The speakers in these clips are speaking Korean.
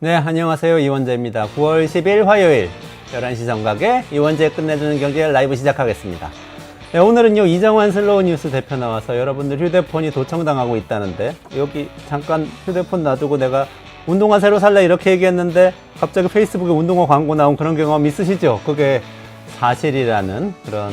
네, 안녕하세요. 이원재입니다. 9월 10일 화요일 11시 정각에 이원재 끝내주는 경제 라이브 시작하겠습니다. 네, 오늘은요, 이정환 슬로우 뉴스 대표 나와서 여러분들 휴대폰이 도청당하고 있다는데, 여기 잠깐 휴대폰 놔두고 내가 운동화 새로 살래 이렇게 얘기했는데 갑자기 페이스북에 운동화 광고 나온 그런 경험 있으시죠? 그게 사실이라는 그런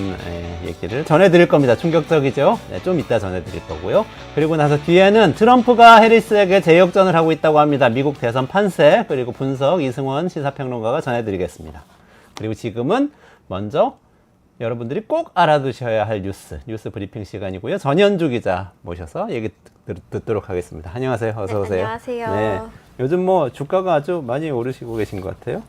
얘기를 전해드릴 겁니다. 충격적이죠? 네, 좀 이따 전해드릴 거고요. 그리고 나서 뒤에는 트럼프가 해리스에게 재역전을 하고 있다고 합니다. 미국 대선 판세 그리고 분석 이승원 시사평론가가 전해드리겠습니다. 그리고 지금은 먼저 여러분들이 꼭 알아두셔야 할 뉴스 브리핑 시간이고요. 전현주 기자 모셔서 얘기 듣도록 하겠습니다. 안녕하세요. 어서 오세요. 안녕하세요. 네, 요즘 뭐 주가가 아주 많이 오르시고 계신 것 같아요.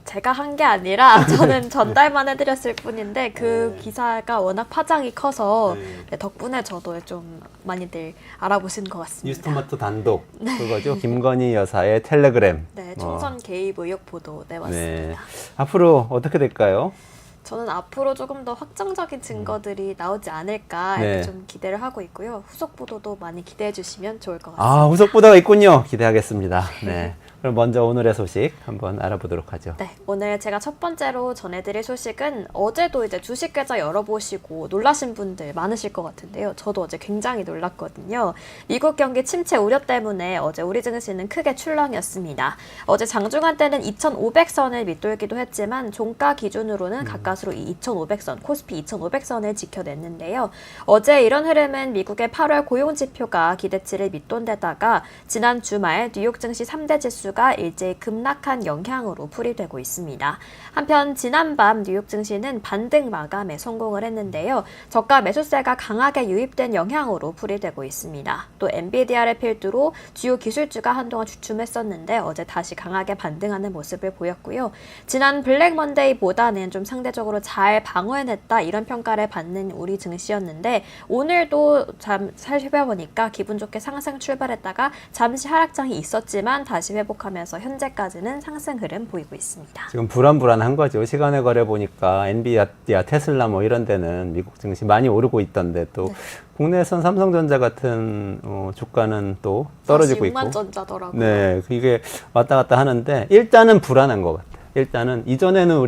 제가 한 게 아니라 저는 전달만 해드렸을 뿐인데 그 기사가 워낙 파장이 커서 덕분에 저도 좀 많이들 알아보신 것 같습니다. 뉴스토마토 단독 그거죠. 김건희 여사의 텔레그램. 네, 총선 개입 의혹 보도 내왔습니다. 네. 앞으로 어떻게 될까요? 저는 앞으로 조금 더 확정적인 증거들이 나오지 않을까 이렇게 좀 기대를 하고 있고요. 후속 보도도 많이 기대해 주시면 좋을 것 같습니다. 후속 보도가 있군요. 기대하겠습니다. 네. 그럼 먼저 오늘의 소식 한번 알아보도록 하죠. 네, 오늘 제가 첫 번째로 전해드릴 소식은 어제도 이제 주식 계좌 열어보시고 놀라신 분들 많으실 것 같은데요. 저도 어제 굉장히 놀랐거든요. 미국 경기 침체 우려 때문에 어제 우리 증시는 크게 출렁였습니다. 어제 장중한 때는 2,500선을 밑돌기도 했지만 종가 기준으로는 가까스로 이 2,500선, 코스피 2,500선을 지켜냈는데요. 어제 이런 흐름은 미국의 8월 고용지표가 기대치를 밑돈 데다가 지난 주말 뉴욕 증시 3대 지수 가 일제히 급락한 영향으로 풀이되고 있습니다. 한편 지난밤 뉴욕 증시는 반등 마감에 성공을 했는데요. 저가 매수세가 강하게 유입된 영향으로 풀이되고 있습니다. 또 엔비디아를 필두로 주요 기술주가 한동안 주춤했었는데 어제 다시 강하게 반등하는 모습을 보였고요. 지난 블랙 먼데이보다는 좀 상대적으로 잘 방어해냈다 이런 평가를 받는 우리 증시였는데 오늘도 살펴보니까 기분 좋게 상승 출발했다가 잠시 하락장이 있었지만 다시 회복하면서 현재까지는 상승 흐름 보이고 있습니다. 지금 불안한 거죠. 시간의 거래 보니까 엔비디아, 테슬라 뭐 이런 데는 미국 증시 많이 오르고 있던데 또 국내에선 삼성전자 같은 주가는 또 떨어지고 있고. 육만전자더라고요. 네, 이게 왔다 갔다 하는데 일단은 불안한 것 같아요. 일단은 이전에는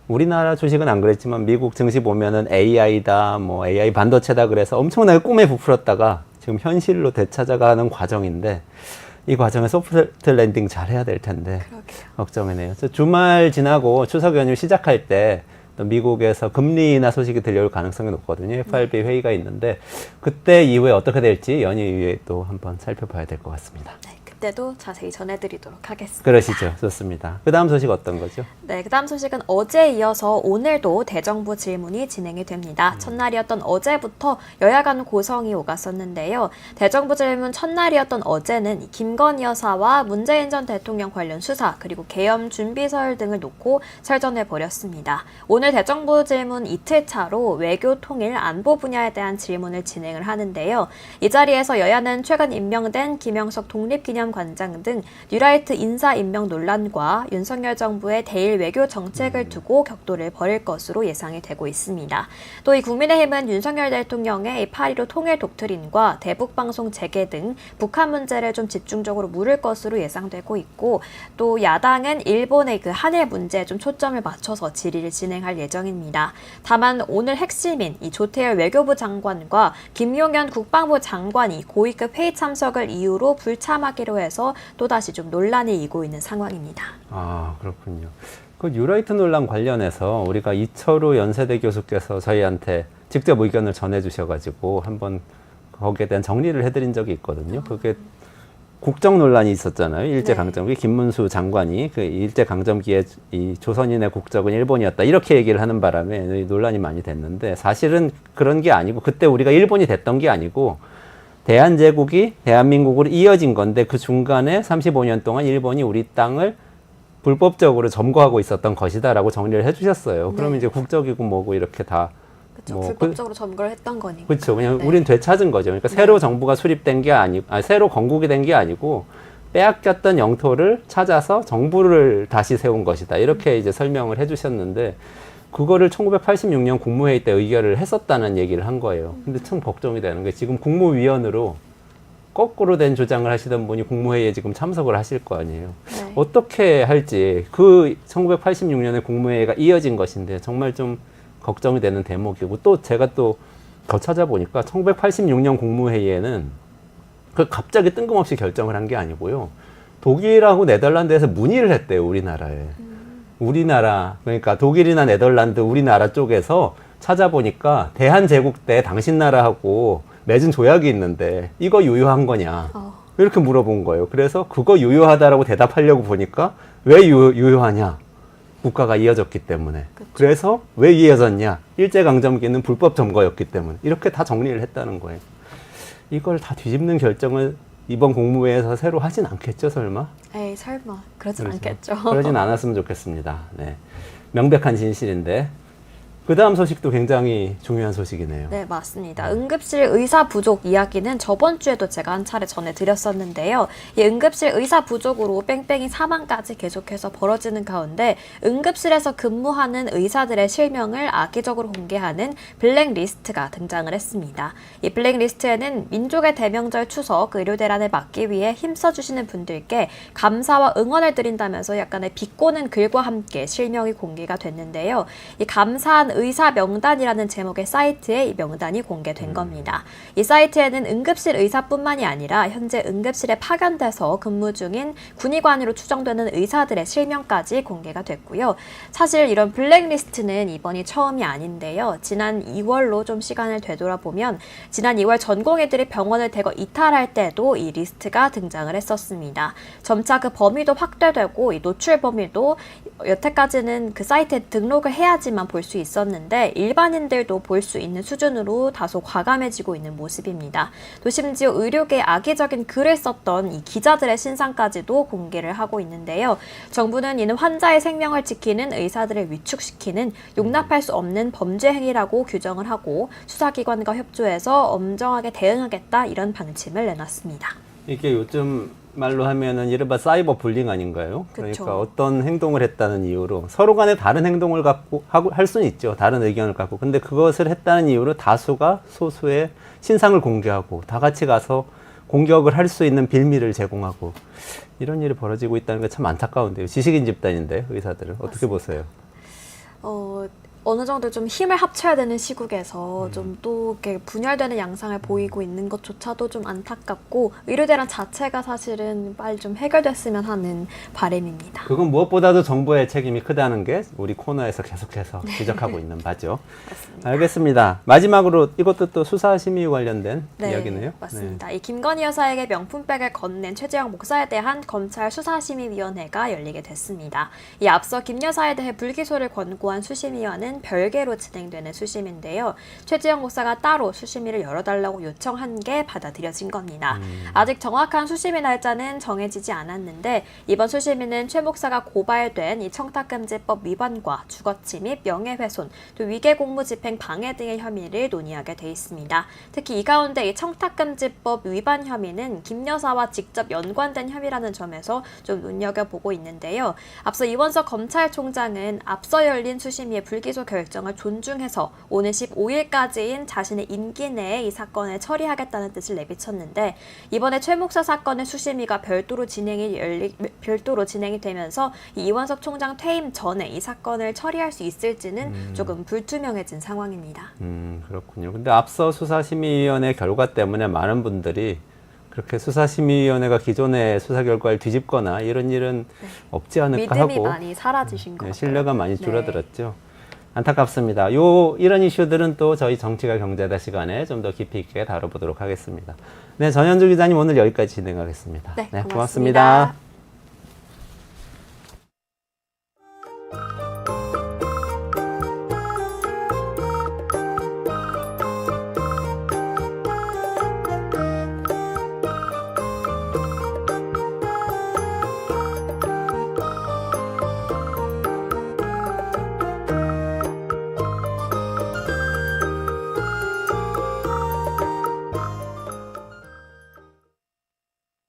우리나라 주식은 안 그랬지만 미국 증시 보면은 AI다, 뭐 AI 반도체다 그래서 엄청나게 꿈에 부풀었다가 지금 현실로 되찾아가는 과정인데 이 과정에 소프트 랜딩 잘 해야 될 텐데 걱정이네요. 주말 지나고 추석 연휴 시작할 때 또 미국에서 금리 인하 소식이 들려올 가능성이 높거든요. FRB 회의가 있는데 그때 이후에 어떻게 될지 연휴 이후에 또 한번 살펴봐야 될 것 같습니다. 네, 그때도 자세히 전해드리도록 하겠습니다. 그러시죠. 좋습니다. 그 다음 소식 어떤 거죠? 네, 그 다음 소식은 어제에 이어서 오늘도 대정부 질문이 진행이 됩니다. 첫날이었던 어제부터 여야 간 고성이 오갔었는데요. 대정부 질문 첫날이었던 어제는 김건희 여사와 문재인 전 대통령 관련 수사 그리고 계엄 준비설 등을 놓고 설전을 벌였습니다. 오늘 대정부 질문 이틀 차로 외교 통일 안보 분야에 대한 질문을 진행을 하는데요. 이 자리에서 여야는 최근 임명된 김영석 독립기념관장 등 뉴라이트 인사 임명 논란과 윤석열 정부의 대일 외교 정책을 두고 격돌을 벌일 것으로 예상이 되고 있습니다. 또 이 국민의힘은 윤석열 대통령의 8.15 통일 독트린과 대북방송 재개 등 북한 문제를 좀 집중적으로 물을 것으로 예상되고 있고 또 야당은 일본의 그 한일 문제에 좀 초점을 맞춰서 질의를 진행할 예정입니다. 다만 오늘 핵심인 이 조태열 외교부 장관과 김용현 국방부 장관이 고위급 회의 참석을 이유로 불참하기로 해서 또다시 좀 논란이 일고 있는 상황입니다. 그렇군요. 그 뉴라이트 논란 관련해서 우리가 이철우 연세대 교수께서 저희한테 직접 의견을 전해주셔가지고 한번 거기에 대한 정리를 해드린 적이 있거든요. 그게 국정 논란이 있었잖아요. 일제강점기 김문수 장관이 그 일제강점기에 이 조선인의 국적은 일본이었다 이렇게 얘기를 하는 바람에 논란이 많이 됐는데 사실은 그런 게 아니고 그때 우리가 일본이 됐던 게 아니고 대한제국이 대한민국으로 이어진 건데 그 중간에 35년 동안 일본이 우리 땅을 불법적으로 점거하고 있었던 것이다라고 정리를 해주셨어요. 그러면 이제 국적이고 뭐고 이렇게 다 그렇죠. 불법적으로 점거를 했던 거니까. 그렇죠. 그냥 우린 되찾은 거죠. 그러니까 새로 정부가 수립된 게 아니고, 새로 건국이 된 게 아니고 빼앗겼던 영토를 찾아서 정부를 다시 세운 것이다. 이렇게 이제 설명을 해주셨는데 그거를 1986년 국무회의 때 의결을 했었다는 얘기를 한 거예요. 근데 참 걱정이 되는 게 지금 국무위원으로 거꾸로 된 주장을 하시던 분이 국무회의에 지금 참석을 하실 거 아니에요. 네. 어떻게 할지 그 1986년에 국무회의가 이어진 것인데 정말 좀 걱정이 되는 대목이고 또 제가 또 더 찾아보니까 1986년 국무회의에는 그 갑자기 뜬금없이 결정을 한 게 아니고요. 독일하고 네덜란드에서 문의를 했대요, 우리나라에. 우리나라, 그러니까 독일이나 네덜란드, 우리나라 쪽에서 찾아보니까 대한제국 때 당신 나라하고 맺은 조약이 있는데 이거 유효한 거냐. 이렇게 물어본 거예요. 그래서 그거 유효하다라고 대답하려고 보니까 왜 유효하냐. 국가가 이어졌기 때문에. 그쵸. 그래서 왜 이어졌냐. 일제강점기는 불법 점거였기 때문에. 이렇게 다 정리를 했다는 거예요. 이걸 다 뒤집는 결정을 이번 국무회의에서 새로 하진 않겠죠, 설마? 에이, 설마. 그러진 그렇죠. 않겠죠. 그러진 않았으면 좋겠습니다. 네. 명백한 진실인데. 그 다음 소식도 굉장히 중요한 소식이네요. 네, 맞습니다. 응급실 의사 부족 이야기는 저번 주에도 제가 한 차례 전해드렸었는데요. 이 응급실 의사 부족으로 뺑뺑이 사망까지 계속해서 벌어지는 가운데 응급실에서 근무하는 의사들의 실명을 악의적으로 공개하는 블랙리스트가 등장을 했습니다. 이 블랙리스트에는 민족의 대명절 추석 의료대란을 막기 위해 힘써주시는 분들께 감사와 응원을 드린다면서 약간의 비꼬는 글과 함께 실명이 공개가 됐는데요. 이 감사한 의사 명단이라는 제목의 사이트에 이 명단이 공개된 겁니다. 이 사이트에는 응급실 의사뿐만이 아니라 현재 응급실에 파견돼서 근무 중인 군의관으로 추정되는 의사들의 실명까지 공개가 됐고요. 사실 이런 블랙리스트는 이번이 처음이 아닌데요. 지난 2월로 좀 시간을 되돌아보면 지난 2월 전공의들이 병원을 대거 이탈할 때도 이 리스트가 등장을 했었습니다. 점차 그 범위도 확대되고 이 노출 범위도 여태까지는 그 사이트에 등록을 해야지만 볼 수 있었는데 일반인들도 볼 수 있는 수준으로 다소 과감해지고 있는 모습입니다. 또 심지어 의료계에 악의적인 글을 썼던 이 기자들의 신상까지도 공개를 하고 있는데요. 정부는 이는 환자의 생명을 지키는 의사들을 위축시키는 용납할 수 없는 범죄 행위라고 규정을 하고 수사기관과 협조해서 엄정하게 대응하겠다 이런 방침을 내놨습니다. 이게 요즘 말로 하면은 이른바 사이버 불링 아닌가요? 그쵸. 그러니까 어떤 행동을 했다는 이유로 서로 간에 다른 행동을 갖고 하고 할 수는 있죠. 다른 의견을 갖고. 근데 그것을 했다는 이유로 다수가 소수의 신상을 공개하고 다 같이 가서 공격을 할 수 있는 빌미를 제공하고 이런 일이 벌어지고 있다는 게 참 안타까운데요. 지식인 집단인데 의사들은 어떻게 맞습니다. 보세요? 어느 정도 좀 힘을 합쳐야 되는 시국에서 좀 또 이렇게 분열되는 양상을 보이고 있는 것조차도 좀 안타깝고 의료대란 자체가 사실은 빨리 좀 해결됐으면 하는 바람입니다. 그건 무엇보다도 정부의 책임이 크다는 게 우리 코너에서 계속해서 지적하고 있는 바죠. 맞습니다. 알겠습니다. 마지막으로 이것도 또 수사심의 관련된 이야기네요. 맞습니다. 이 김건희 여사에게 명품백을 건넨 최재형 목사에 대한 검찰 수사심의위원회가 열리게 됐습니다. 이 앞서 김 여사에 대해 불기소를 권고한 수심위원은 별개로 진행되는 수심인데요. 최재형 목사가 따로 수심위를 열어달라고 요청한 게 받아들여진 겁니다. 아직 정확한 수심위 날짜는 정해지지 않았는데 이번 수심위는 최 목사가 고발된 이 청탁금지법 위반과 주거침입, 명예훼손, 또 위계공무집행 방해 등의 혐의를 논의하게 돼 있습니다. 특히 이 가운데 이 청탁금지법 위반 혐의는 김 여사와 직접 연관된 혐의라는 점에서 좀 눈여겨보고 있는데요. 앞서 이원석 검찰총장은 앞서 열린 수심위의 불기소 결정을 존중해서 오는 15일까지인 자신의 임기 내에 이 사건을 처리하겠다는 뜻을 내비쳤는데 이번에 최 목사 사건의 수심위가 별도로 진행이 되면서 이 이원석 총장 퇴임 전에 이 사건을 처리할 수 있을지는 조금 불투명해진 상황입니다. 그렇군요. 근데 앞서 수사심의위원회 결과 때문에 많은 분들이 그렇게 수사심의위원회가 기존의 수사 결과를 뒤집거나 이런 일은 없지 않을까 믿음이 하고 많이 사라지신 것 같아요. 신뢰가 많이 줄어들었죠. 안타깝습니다. 이런 이슈들은 또 저희 정치가 경제다 시간에 좀 더 깊이 있게 다뤄보도록 하겠습니다. 네, 전현주 기자님 오늘 여기까지 진행하겠습니다. 네, 고맙습니다.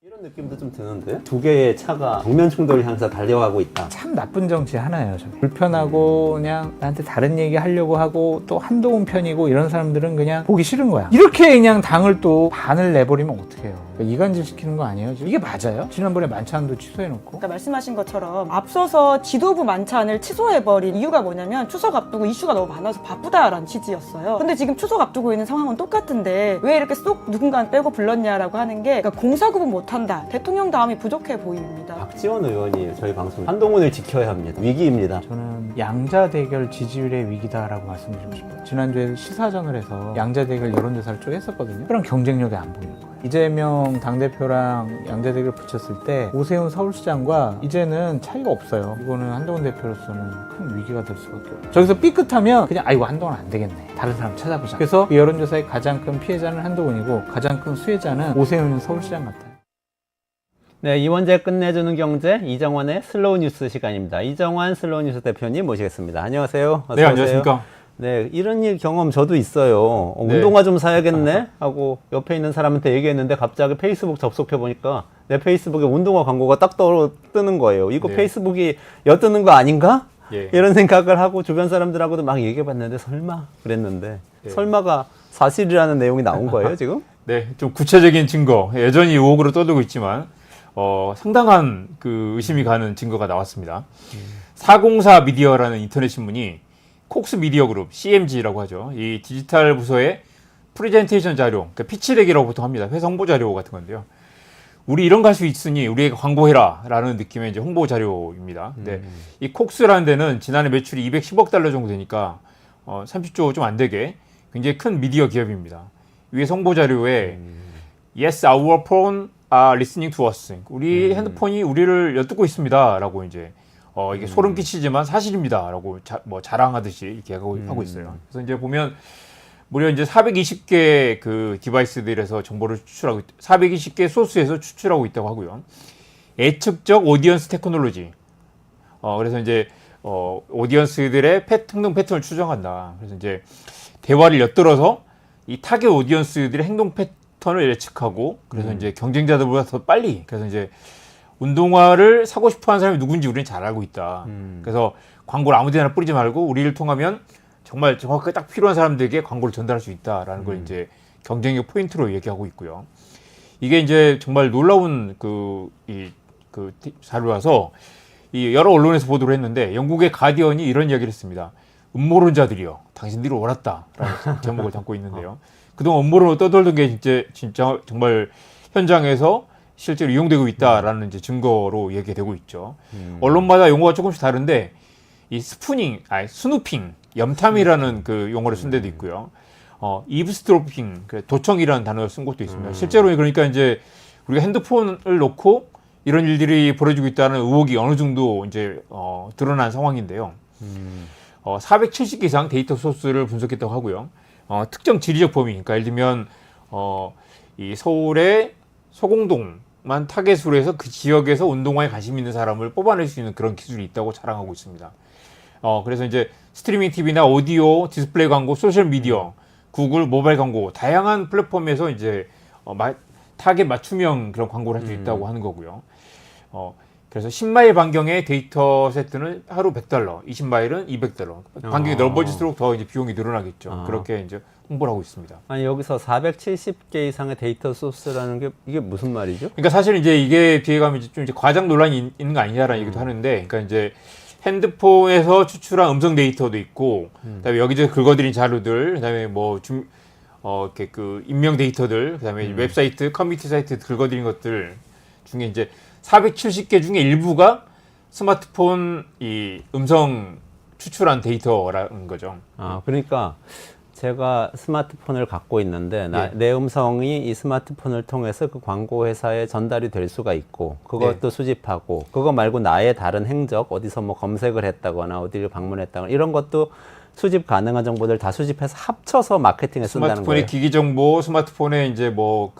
이런 느낌도 좀 드는데 있는데 두 개의 차가 정면 충돌을 향해서 달려가고 있다. 참 나쁜 정치 하나예요. 저게. 불편하고 그냥 나한테 다른 얘기 하려고 하고 또 한동훈 편이고 이런 사람들은 그냥 보기 싫은 거야. 이렇게 그냥 당을 또 반을 내버리면 어떡해요. 이간질 시키는 거 아니에요? 지금? 이게 맞아요? 지난번에 만찬도 취소해놓고. 아까 말씀하신 것처럼 앞서서 지도부 만찬을 취소해버린 이유가 뭐냐면 추석 앞두고 이슈가 너무 많아서 바쁘다라는 취지였어요. 근데 지금 추석 앞두고 있는 상황은 똑같은데 왜 이렇게 쏙 누군가 빼고 불렀냐라고 하는 게 그러니까 공사 구분 못한다. 대통령 다음이 부족해 보입니다. 박지원 의원이 저희 방송 한동훈을 지켜야 합니다. 위기입니다. 저는 양자 대결 지지율의 위기다라고 말씀드리고 싶어요. 지난주에 시사전을 해서 양자 대결 여론조사를 쭉 했었거든요. 그런 경쟁력이 안 보이는 거예요. 이재명 당대표랑 양자 대결 붙였을 때 오세훈 서울시장과 이제는 차이가 없어요. 이거는 한동훈 대표로서는 큰 위기가 될 수밖에 없어요. 저기서 삐끗하면 그냥 아이고 한동훈 안 되겠네. 다른 사람 찾아보자. 그래서 이 여론조사의 가장 큰 피해자는 한동훈이고 가장 큰 수혜자는 오세훈 서울시장 같아요. 네, 이원재 끝내주는 경제 이정환의 슬로우 뉴스 시간입니다. 이정환 슬로우 뉴스 대표님 모시겠습니다. 안녕하세요. 어서 네, 오세요. 안녕하십니까. 네, 이런 일 경험 저도 있어요. 네. 운동화 좀 사야겠네 하고 옆에 있는 사람한테 얘기했는데 갑자기 페이스북 접속해 보니까 내 페이스북에 운동화 광고가 딱 뜨는 거예요. 이거 네. 페이스북이 엿드는 거 아닌가? 예. 이런 생각을 하고 주변 사람들하고도 막 얘기해봤는데 설마 그랬는데 예. 설마가 사실이라는 내용이 나온 거예요 지금? 네, 좀 구체적인 증거, 여전히 의혹으로 떠들고 있지만 상당한 그 의심이 가는 증거가 나왔습니다. 404 미디어라는 인터넷 신문이 콕스 미디어 그룹 CMG라고 하죠. 이 디지털 부서의 프레젠테이션 자료, 그러니까 피치덱이라고 보통 합니다. 회사 홍보 자료 같은 건데요. 우리 이런 거 할 수 있으니 우리에게 광고해라라는 느낌의 이제 홍보 자료입니다. 근데 이 콕스라는 데는 지난해 매출이 210억 달러 정도 되니까 30조 좀 안 되게 굉장히 큰 미디어 기업입니다. 위에 홍보 자료에 Yes, our phone are listening to us. 우리 핸드폰이 우리를 엿듣고 있습니다라고 이제 이게 소름 끼치지만 사실입니다라고 자랑하듯이 이렇게 하고 있어요. 그래서 이제 보면 무려 이제 420개 그 디바이스들에서 정보를 추출하고 420개 소스에서 추출하고 있다고 하고요. 예측적 오디언스 테크놀로지. 그래서 이제 오디언스들의 행동 패턴을 추정한다. 그래서 이제 대화를 엿들어서 이 타겟 오디언스들의 행동 패턴을 예측하고 그래서 이제 경쟁자들보다 더 빨리 그래서 이제 운동화를 사고 싶어하는 사람이 누군지 우리는 잘 알고 있다. 그래서 광고를 아무데나 뿌리지 말고 우리를 통하면 정말 정확하게 딱 필요한 사람들에게 광고를 전달할 수 있다라는 걸 이제 경쟁력 포인트로 얘기하고 있고요. 이게 이제 정말 놀라운 그 자료라서 이 여러 언론에서 보도를 했는데 영국의 가디언이 이런 이야기를 했습니다. 음모론자들이여, 당신들이 옳았다라는 제목을 담고 있는데요. 그동안 음모론으로 떠돌던 게 진짜 정말 현장에서 실제로 이용되고 있다라는 이제 증거로 얘기되고 있죠. 언론마다 용어가 조금씩 다른데 이 스누핑, 염탐이라는 그 용어를 쓴 데도 있고요. 이브스트로핑, 도청이라는 단어를 쓴 곳도 있습니다. 실제로 그러니까 이제 우리가 핸드폰을 놓고 이런 일들이 벌어지고 있다는 의혹이 어느 정도 이제 드러난 상황인데요. 470개 이상 데이터 소스를 분석했다고 하고요. 특정 지리적 범위, 그러니까 예를 들면 이 서울의 소공동만 타겟으로 해서 그 지역에서 운동화에 관심 있는 사람을 뽑아낼 수 있는 그런 기술이 있다고 자랑하고 있습니다. 그래서 이제 스트리밍 TV나 오디오, 디스플레이 광고, 소셜 미디어, 구글 모바일 광고, 다양한 플랫폼에서 이제 타겟 맞춤형 그런 광고를 할 수 있다고 하는 거고요. 그래서 10마일 반경의 데이터 세트는 하루 $100, 20마일은 $200. 반경이 넓어질수록 더 이제 비용이 늘어나겠죠. 그렇게 이제 홍보를 하고 있습니다. 아니 여기서 470개 이상의 데이터 소스라는 게 이게 무슨 말이죠? 그러니까 사실 이제 이게 비해가면 좀 이제 과장 논란이 있는 거 아니냐라는 얘기도 하는데, 그러니까 이제 핸드폰에서 추출한 음성 데이터도 있고, 그다음에 여기저기 긁어들인 자료들, 그다음에 뭐 이렇게 그 인명 데이터들, 그다음에 웹사이트, 커뮤니티 사이트 긁어들인 것들 중에 이제 470개 중에 일부가 스마트폰 이 음성 추출한 데이터라는 거죠. 그러니까 제가 스마트폰을 갖고 있는데 내 음성이 이 스마트폰을 통해서 그 광고 회사에 전달이 될 수가 있고 그것도 수집하고 그거 말고 나의 다른 행적 어디서 뭐 검색을 했다거나 어디를 방문했다거나 이런 것도 수집 가능한 정보들 다 수집해서 합쳐서 마케팅에 쓴다는 거예요. 스마트폰의 기기 정보, 스마트폰에 이제 뭐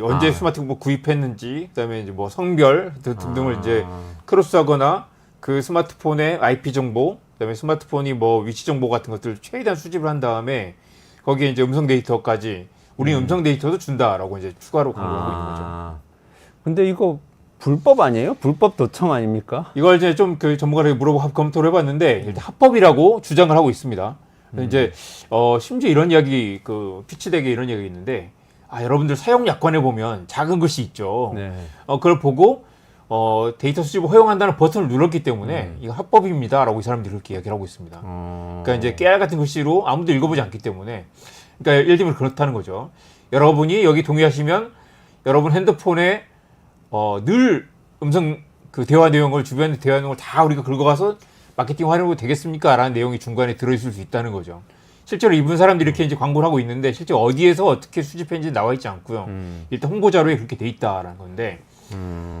언제 스마트폰 구입했는지, 그다음에 이제 뭐 성별 등등을 이제 크로스하거나 그 스마트폰의 IP 정보, 그다음에 스마트폰이 뭐 위치 정보 같은 것들을 최대한 수집을 한 다음에 거기에 이제 음성 데이터까지 우리 음성 데이터도 준다라고 이제 추가로 광고하고 있는 거죠. 근데 이거 불법 아니에요? 불법 도청 아닙니까? 이걸 이제 좀 그 전문가에게 물어보고 검토를 해봤는데 일단 합법이라고 주장을 하고 있습니다. 이제 심지어 이런 이야기 그 피치덱에 이런 이야기 있는데 여러분들 사용 약관에 보면 작은 글씨 있죠. 네. 그걸 보고 데이터 수집을 허용한다는 버튼을 눌렀기 때문에 이거 합법입니다라고 이 사람들이 그렇게 이야기를 하고 있습니다. 그러니까 이제 깨알 같은 글씨로 아무도 읽어보지 않기 때문에 그러니까 예를 들면 그렇다는 거죠. 여러분이 여기 동의하시면 여러분 핸드폰에 늘 음성 그 대화 내용을 주변의 대화 내용을 다 우리가 긁어가서 마케팅 활용도 되겠습니까? 라는 내용이 중간에 들어있을 수 있다는 거죠. 실제로 이분 사람들이 이렇게 이제 광고를 하고 있는데 실제 어디에서 어떻게 수집했는지 나와 있지 않고요. 일단 홍보 자료에 그렇게 돼 있다라는 건데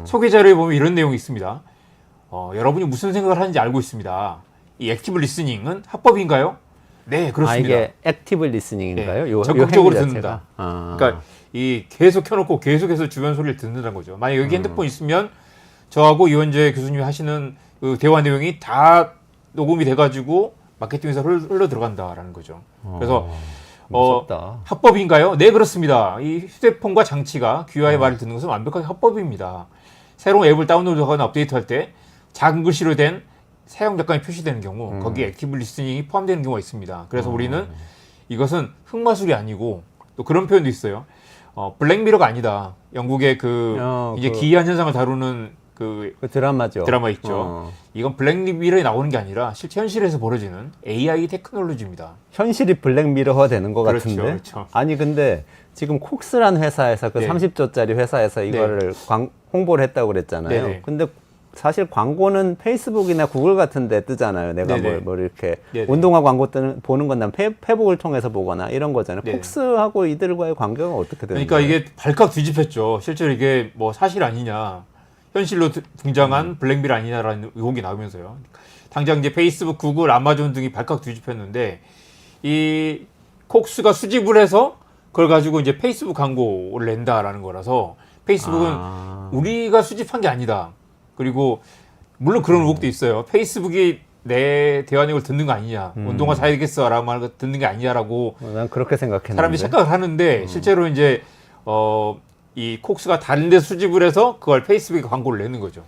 소개 자료에 보면 이런 내용이 있습니다. 여러분이 무슨 생각을 하는지 알고 있습니다. 이 액티브 리스닝은 합법인가요? 네, 그렇습니다. 이게 액티브 리스닝인가요? 네, 요 적극적으로 행위 듣는다. 자체가? 그러니까 이 계속 켜놓고 계속해서 주변 소리를 듣는다는 거죠. 만약 여기 핸드폰 있으면 저하고 이원재 교수님이 하시는 그 대화 내용이 다 녹음이 돼가지고 마케팅에서 흘러 들어간다라는 거죠. 그래서 무섭다. 합법인가요? 네, 그렇습니다. 이 휴대폰과 장치가 귀와의 말을 듣는 것은 완벽하게 합법입니다. 새로운 앱을 다운로드하거나 업데이트할 때 작은 글씨로 된 사용 약관이 표시되는 경우 거기에 액티브 리스닝이 포함되는 경우가 있습니다. 그래서 우리는 이것은 흑마술이 아니고 또 그런 표현도 있어요. 블랙미러가 아니다. 영국의 이제 기이한 현상을 다루는 그 드라마죠. 드라마 있죠. 이건 블랙미러에 나오는 게 아니라 실제 현실에서 벌어지는 AI 테크놀로지입니다. 현실이 블랙미러화 되는 것 그렇죠, 같은데. 그렇죠. 아니 근데 지금 콕스란 회사에서 그 네. 30조짜리 회사에서 이거를 홍보를 했다고 그랬잖아요. 네네. 근데 사실 광고는 페이스북이나 구글 같은 데 뜨잖아요. 내가 네네. 뭘 이렇게 네네. 운동화 광고 보는 건 난 페북을 통해서 보거나 이런 거잖아요. 네네. 콕스하고 이들과의 관계가 어떻게 되는 그러니까 거예요? 이게 발칵 뒤집혔죠. 실제로 이게 뭐 사실 아니냐. 현실로 등장한 블랙미러 아니냐라는 의혹이 나오면서요. 당장 이제 페이스북, 구글, 아마존 등이 발칵 뒤집혔는데 이 콕스가 수집을 해서 그걸 가지고 이제 페이스북 광고를 낸다라는 거라서 페이스북은 우리가 수집한 게 아니다. 그리고 물론 그런 의혹도 있어요. 페이스북이 내 대화 내용을 듣는 거 아니냐. 운동화 사야 되겠어라고 말하는 거 듣는 게 아니냐라고 난 그렇게 생각했는데. 사람들이 생각을 하는데 실제로 이제 이 콕스가 다른 데 수집을 해서 그걸 페이스북에 광고를 내는 거죠.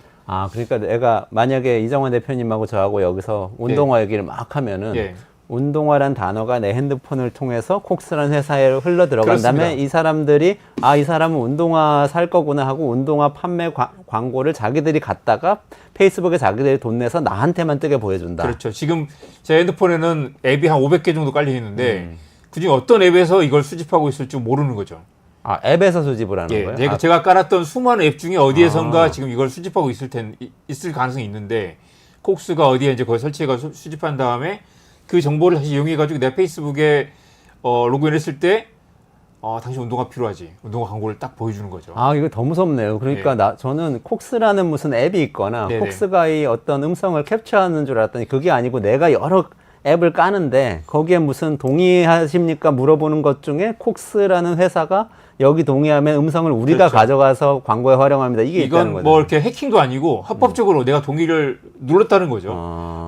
그러니까 내가 만약에 이정환 대표님하고 저하고 여기서 운동화 얘기를 막 하면은 예. 운동화란 단어가 내 핸드폰을 통해서 콕스라는 회사에 흘러 들어간 다음에 그렇습니다. 이 사람들이 이 사람은 운동화 살 거구나 하고 운동화 판매 광고를 자기들이 갖다가 페이스북에 자기들이 돈 내서 나한테만 뜨게 보여준다. 그렇죠. 지금 제 핸드폰에는 앱이 한 500개 정도 깔려 있는데 그중에 어떤 앱에서 이걸 수집하고 있을지 모르는 거죠. 앱에서 수집을 하는 거예요? 예, 제가 깔았던 수많은 앱 중에 어디에선가 지금 이걸 수집하고 있을 가능성이 있는데 콕스가 어디에 이제 그걸 설치해서 수집한 다음에 그 정보를 다시 이용해가지고 내 페이스북에 로그인했을 때 당신 운동화 필요하지. 운동화 광고를 딱 보여주는 거죠. 이거 더 무섭네요. 그러니까 저는 콕스라는 무슨 앱이 있거나 네네. 콕스가 이 어떤 음성을 캡처하는 줄 알았더니 그게 아니고 내가 여러 앱을 까는데 거기에 무슨 동의하십니까 물어보는 것 중에 콕스라는 회사가 여기 동의하면 음성을 우리가 그렇죠. 가져가서 광고에 활용합니다. 이게 있다는 이건 거죠. 뭐 이렇게 해킹도 아니고 합법적으로 내가 동의를 눌렀다는 거죠.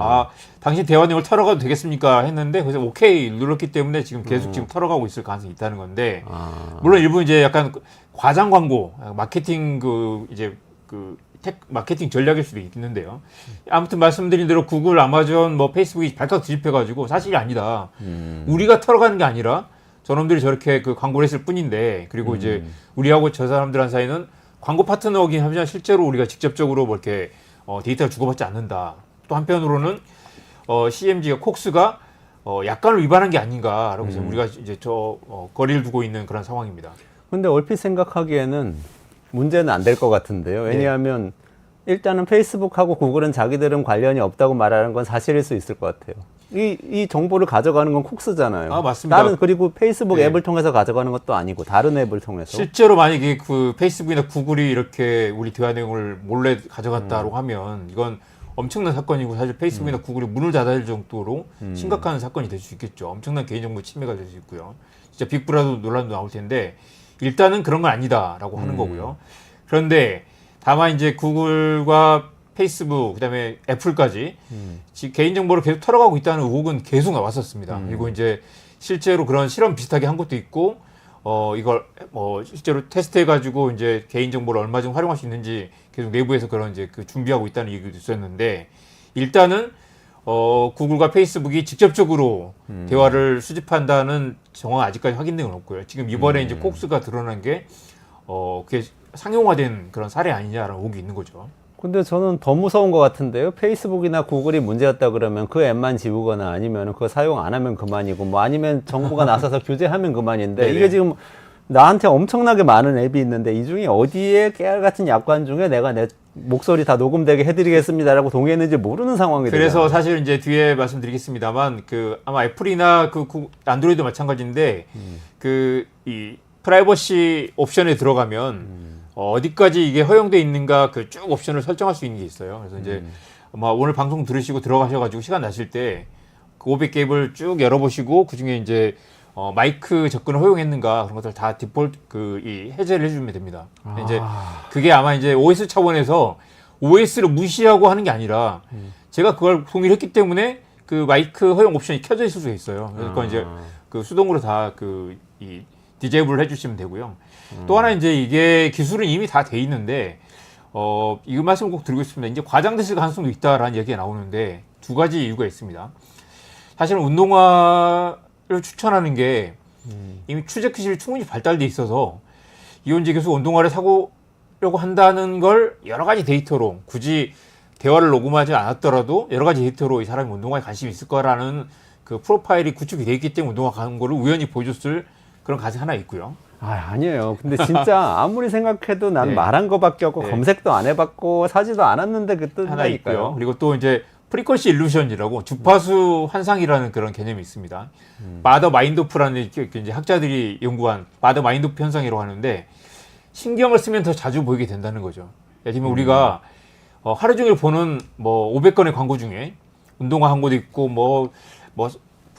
당신 대화 내용을 털어가도 되겠습니까? 했는데 그래서 오케이 눌렀기 때문에 지금 계속 지금 털어가고 있을 가능성이 있다는 건데 물론 일부 이제 약간 과장 광고, 마케팅 마케팅 전략일 수도 있는데요. 아무튼 말씀드린 대로 구글, 아마존, 뭐 페이스북이 발칵 뒤집혀가지고 사실이 아니다. 우리가 털어가는 게 아니라 저놈들이 저렇게 그 광고를 했을 뿐인데 그리고 이제 우리하고 저 사람들한 사이는 광고 파트너이긴 하지만 실제로 우리가 직접적으로 뭐 이렇게 데이터를 주고받지 않는다. 또 한편으로는 CMG가 콕스가 약관을 위반한 게 아닌가라고 해서 우리가 이제 거리를 두고 있는 그런 상황입니다. 근데 얼핏 생각하기에는 문제는 안 될 것 같은데요. 왜냐하면 일단은 페이스북하고 구글은 자기들은 관련이 없다고 말하는 건 사실일 수 있을 것 같아요. 이 정보를 가져가는 건 콕스잖아요. 맞습니다. 그리고 페이스북 네. 앱을 통해서 가져가는 것도 아니고 다른 앱을 통해서. 실제로 만약에 그 페이스북이나 구글이 이렇게 우리 대화 내용을 몰래 가져갔다고 하면 이건 엄청난 사건이고 사실 페이스북이나 구글이 문을 닫아야 할 정도로 심각한 사건이 될 수 있겠죠. 엄청난 개인정보 침해가 될 수 있고요. 진짜 빅브라더 논란도 나올 텐데 일단은 그런 건 아니다라고 하는 거고요. 그런데 다만 이제 구글과 페이스북 그다음에 애플까지 개인정보를 계속 털어가고 있다는 의혹은 계속 나왔었습니다. 그리고 이제 실제로 그런 실험 비슷하게 한 것도 있고 이걸 실제로 테스트해가지고 이제 개인정보를 얼마 정도 활용할 수 있는지 계속 내부에서 그런 이제 그 준비하고 있다는 얘기도 있었는데 일단은 구글과 페이스북이 직접적으로 대화를 수집한다는 정황 아직까지 확인된 건 없고요. 지금 이번에 이제 콕스가 드러난 게 그게 상용화된 그런 사례 아니냐라는 의혹이 있는 거죠. 근데 저는 더 무서운 것 같은데요. 페이스북이나 구글이 문제였다 그러면 그 앱만 지우거나 아니면 그거 사용 안 하면 그만이고 뭐 아니면 정부가 나서서 규제하면 그만인데 네네. 이게 지금 나한테 엄청나게 많은 앱이 있는데 이 중에 어디에 깨알 같은 약관 중에 내가 내 목소리 다 녹음되게 해드리겠습니다라고 동의했는지 모르는 상황이 그래서 되잖아요. 사실 이제 뒤에 말씀드리겠습니다만 그 아마 애플이나 안드로이드 마찬가지인데 그 이 프라이버시 옵션에 들어가면 어디까지 이게 허용돼 있는가 그 쭉 옵션을 설정할 수 있는 게 있어요. 그래서 이제 아마 오늘 방송 들으시고 들어가셔가지고 시간 나실 때 그 500개 앱을 쭉 열어보시고 그 중에 이제 마이크 접근을 허용했는가 그런 것들 다 디폴트 해제를 해주면 됩니다. 근데 이제 그게 아마 이제 OS 차원에서 OS를 무시하고 하는 게 아니라 제가 그걸 동의를 했기 때문에 그 마이크 허용 옵션이 켜져 있을 수가 있어요. 그래서 그건 이제 그 수동으로 다 이 디제이블을 해주시면 되고요. 또 하나 이제 이게 기술은 이미 다 돼 있는데 이 말씀을 꼭 드리고 싶습니다. 이제 과장됐을 가능성도 있다라는 얘기가 나오는데 두 가지 이유가 있습니다. 사실은 운동화를 추천하는 게 이미 추적 기술이 충분히 발달돼 있어서 이원재 교수가 운동화를 사고려고 한다는 걸 여러 가지 데이터로 굳이 대화를 녹음하지 않았더라도 여러 가지 데이터로 이 사람이 운동화에 관심이 있을 거라는 그 프로파일이 구축이 돼 있기 때문에 운동화 광고를 우연히 보여줬을 그런 가설이 하나 있고요. 아니에요. 근데 진짜 아무리 생각해도 난 네. 말한 거밖에 없고 네. 검색도 안 해봤고 사지도 않았는데 그 하나 있고요. 뜻이니까요. 그리고 또 이제 프리퀀시 일루션이라고 주파수 환상이라는 그런 개념이 있습니다. 바더 마인드오프라는 이제 학자들이 연구한 바더 마인드오프 현상이라고 하는데 신경을 쓰면 더 자주 보이게 된다는 거죠. 예를 들면 우리가 하루 종일 보는 뭐 500건의 광고 중에 운동화 광고도 있고 뭐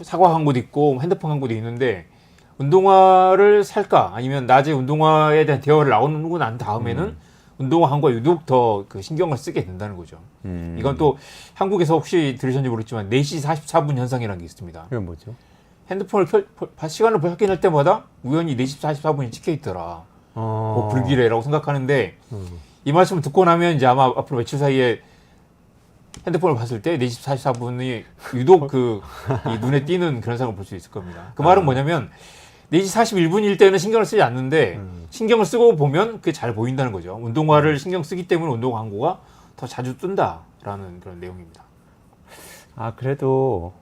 사과 광고도 있고 핸드폰 광고도 있는데 운동화를 살까 아니면 낮에 운동화에 대한 대화를 나오고 난 다음에는 운동화 광고가 유독 더 그 신경을 쓰게 된다는 거죠. 이건 또 한국에서 혹시 들으셨는지 모르겠지만 4시 44분 현상이라는 게 있습니다. 이건 뭐죠? 핸드폰을 시간을 확인할 때마다 우연히 4시 44분이 찍혀 있더라. 뭐 불길해라고 생각하는데 이 말씀을 듣고 나면 이제 아마 앞으로 며칠 사이에 핸드폰을 봤을 때 4시 44분이 유독 이 눈에 띄는 그런 상황을 볼 수 있을 겁니다. 그 말은 뭐냐면 4시 41분일 때는 신경을 쓰지 않는데 신경을 쓰고 보면 그게 잘 보인다는 거죠. 운동화를 신경 쓰기 때문에 운동 광고가 더 자주 뜬다라는 그런 내용입니다. 그래도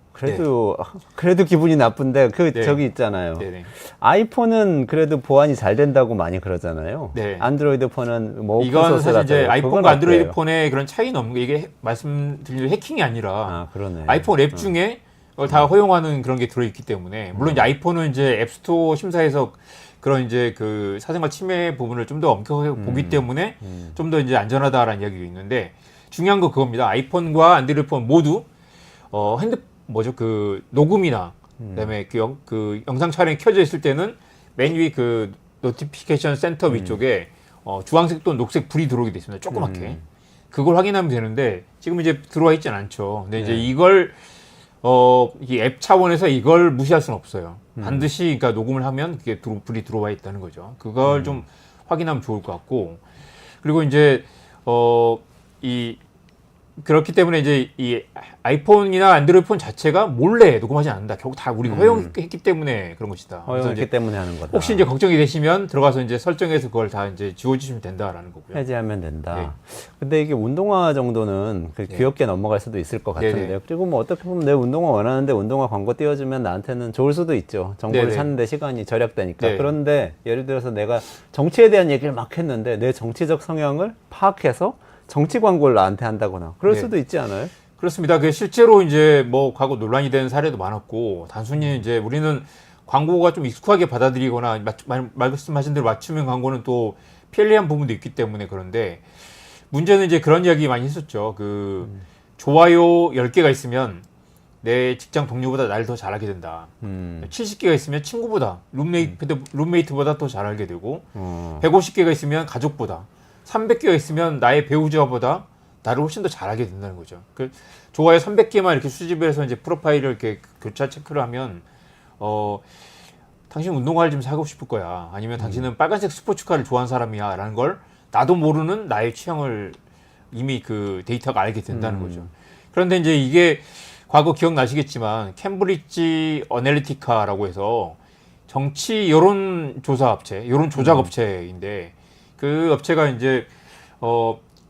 기분이 나쁜데 네. 저기 있잖아요. 네네. 아이폰은 그래도 보안이 잘 된다고 많이 그러잖아요. 네. 안드로이드 폰은 뭐 이건 사실 이제 오픈소스라서 아이폰과 그건 안드로이드 어때요? 폰의 그런 차이는 없는 게 이게 말씀드린 해킹이 아니라 그러네. 아이폰 앱 중에 그걸 다 허용하는 그런 게 들어있기 때문에 물론 이제 아이폰은 이제 앱스토어 심사에서 그런 이제 그 사생활 침해 부분을 좀 더 엄격하게 보기 때문에 좀 더 이제 안전하다라는 이야기가 있는데 중요한 건 그겁니다. 아이폰과 안드로이드 폰 모두 그 녹음이나 그다음에 그 영상 촬영이 켜져 있을 때는 맨 위 그 노티피케이션 센터 위쪽에 주황색 또는 녹색 불이 들어오게 돼 있습니다. 조그맣게. 그걸 확인하면 되는데 지금 이제 들어와 있진 않죠. 근데 이제 이걸 이 앱 차원에서 이걸 무시할 수는 없어요. 반드시 그러니까 녹음을 하면 그게 불이 들어와 있다는 거죠. 그걸 좀 확인하면 좋을 것 같고 그리고 이제 그렇기 때문에 이제 이 아이폰이나 안드로이드 폰 자체가 몰래 녹음하지 않는다. 결국 다 우리가 허용했기 때문에 그런 것이다. 그래서 허용했기 이제 때문에 하는 거다. 혹시 이제 걱정이 되시면 들어가서 이제 설정해서 그걸 다 이제 지워주시면 된다라는 거고요. 해제하면 된다. 네. 근데 이게 운동화 정도는 귀엽게 넘어갈 수도 있을 것 같은데요. 네네. 그리고 뭐 어떻게 보면 내 운동화 원하는데 운동화 광고 띄워주면 나한테는 좋을 수도 있죠. 정보를 네네. 찾는데 시간이 절약되니까. 네. 그런데 예를 들어서 내가 정치에 대한 얘기를 막 했는데 내 정치적 성향을 파악해서 정치 광고를 나한테 한다거나 그럴 네. 수도 있지 않아요? 그렇습니다. 그 실제로 이제 뭐 과거 논란이 된 사례도 많았고 단순히 이제 우리는 광고가 좀 익숙하게 받아들이거나 말씀하신 대로 맞춤형 광고는 또 편리한 부분도 있기 때문에 그런데 문제는 이제 그런 이야기 많이 했었죠. 좋아요 10개가 있으면 내 직장 동료보다 나를 더 잘하게 된다. 70개가 있으면 친구보다 룸메이트보다 더 잘 알게 되고 150개가 있으면 가족보다 300개가 있으면 나의 배우자보다 나를 훨씬 더 잘하게 된다는 거죠. 좋아요 300개만 이렇게 수집해서 이제 프로파일을 이렇게 교차 체크를 하면 당신 운동화를 좀 사고 싶을 거야. 아니면 당신은 빨간색 스포츠카를 좋아하는 사람이야. 라는 걸 나도 모르는 나의 취향을 이미 그 데이터가 알게 된다는 거죠. 그런데 이제 이게 과거 기억나시겠지만 캠브리지 어널리티카라고 해서 정치 여론 조사 업체, 여론 조작 업체인데 그 업체가 이제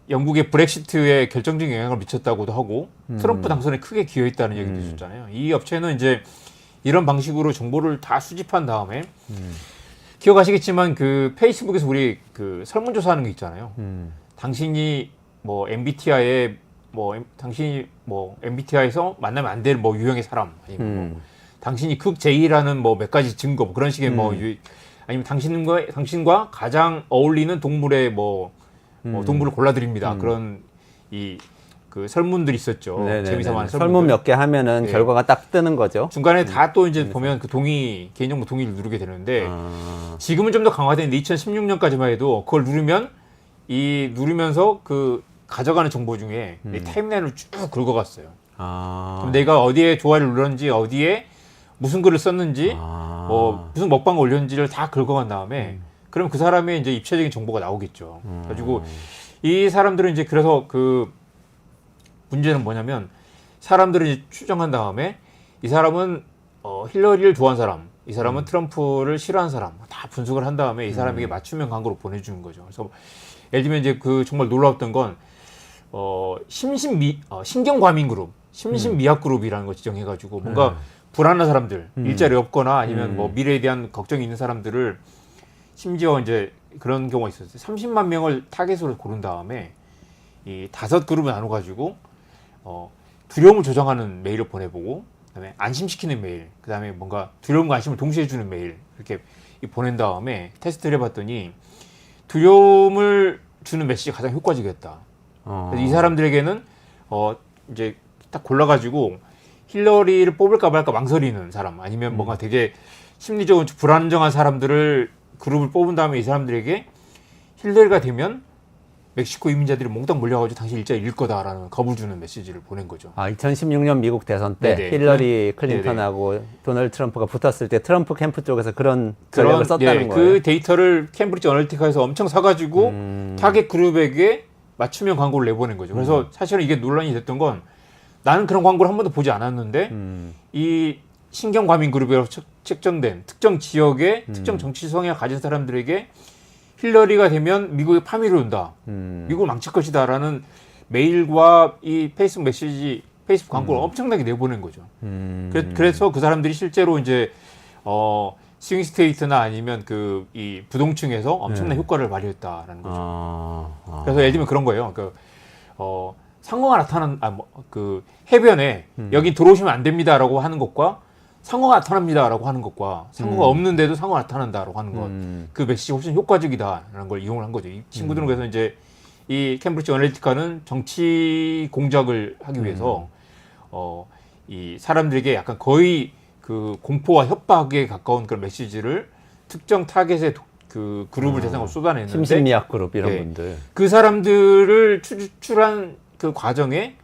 영국의 브렉시트에 결정적인 영향을 미쳤다고도 하고 트럼프 당선에 크게 기여했다는 얘기도 있었잖아요. 이 업체는 이제 이런 방식으로 정보를 다 수집한 다음에 기억하시겠지만 그 페이스북에서 우리 그 설문조사하는 게 있잖아요. 당신이 뭐 MBTI에 당신이 뭐 MBTI에서 만나면 안 될 뭐 유형의 사람 아니면 뭐 당신이 극 J라는 뭐 몇 가지 증거 뭐 그런 식의 아니면 당신과 가장 어울리는 동물의 뭐 동물을 골라드립니다. 그런 그 설문들이 있었죠. 재미삼아 설문 몇 개 하면은 네. 결과가 딱 뜨는 거죠. 중간에 다 또 이제 보면 그 개인정보 동의를 누르게 되는데 지금은 좀 더 강화됐는데 2016년까지만 해도 그걸 누르면서 그 가져가는 정보 중에 이 타임라인을 쭉 긁어갔어요. 그럼 내가 어디에 좋아요를 눌렀는지, 어디에 무슨 글을 썼는지, 뭐 무슨 먹방을 올렸는지를 다 긁어간 다음에 그럼 그 사람의 이제 입체적인 정보가 나오겠죠. 가지고 이 사람들은 이제 그래서 그 문제는 뭐냐면 사람들을 이제 추정한 다음에 이 사람은 힐러리를 좋아하는 사람, 이 사람은 트럼프를 싫어하는 사람 다 분석을 한 다음에 이 사람에게 맞춤형 광고를 보내주는 거죠. 그래서 예를 들면 이제 그 정말 놀라웠던 건 신경과민 그룹, 심신미약 그룹이라는 거 지정해가지고 뭔가 불안한 사람들, 일자리 없거나 아니면 뭐 미래에 대한 걱정이 있는 사람들을 심지어 이제 그런 경우가 있었어요. 30만 명을 타겟으로 고른 다음에 이 5그룹을 나눠가지고 두려움을 조장하는 메일을 보내보고, 그다음에 안심시키는 메일, 그다음에 뭔가 두려움과 안심을 동시에 주는 메일 이렇게 보낸 다음에 테스트를 해봤더니 두려움을 주는 메시지가 가장 효과적이었다. 그래서 이 사람들에게는 이제 딱 골라가지고 힐러리를 뽑을까 말까 망설이는 사람, 아니면 뭔가 되게 심리적으로 불안정한 사람들을 그룹을 뽑은 다음에 이 사람들에게 힐러리가 되면 멕시코 이민자들이 몽땅 몰려가지고 당신 일자리 잃을 거다라는 겁을 주는 메시지를 보낸 거죠. 2016년 미국 대선 때 네네. 힐러리 클린턴하고 도널드 트럼프가 붙었을 때 트럼프 캠프 쪽에서 그런 전략을 썼다는 거예요. 그 데이터를 캠브리지 어널리티카에서 엄청 사가지고 타겟 그룹에게 맞춤형 광고를 내보낸 거죠. 그래서 사실은 이게 논란이 됐던 건 나는 그런 광고를 한 번도 보지 않았는데 이 신경과민 그룹으로 측정된 특정 지역의 특정 정치 성향을 가진 사람들에게 힐러리가 되면 미국에 파멸이 온다. 미국을 망칠 것이다라는 메일과 이 페이스북 메시지, 페이스북 광고를 엄청나게 내보낸 거죠. 그래서 그 사람들이 실제로 이제 스윙 스테이트나 아니면 그 이 부동층에서 엄청난 효과를 발휘했다라는 거죠. 그래서 예를 들면 그런 거예요. 상어가 그 해변에 여기 들어오시면 안 됩니다라고 하는 것과 상어가 나타납니다라고 하는 것과 상어가 없는데도 상어가 나타난다라고 하는 것, 그 메시지 훨씬 효과적이다라는 걸 이용을 한 거죠. 이 친구들은 그래서 이제 이 캠브리지 어널리티카는 정치 공작을 하기 위해서 이 사람들에게 약간 거의 그 공포와 협박에 가까운 그런 메시지를 특정 타겟의 그 그룹을 대상으로 쏟아냈는데 심신미약 그룹 이런 네. 분들. 그 사람들을 추출한 그 과정에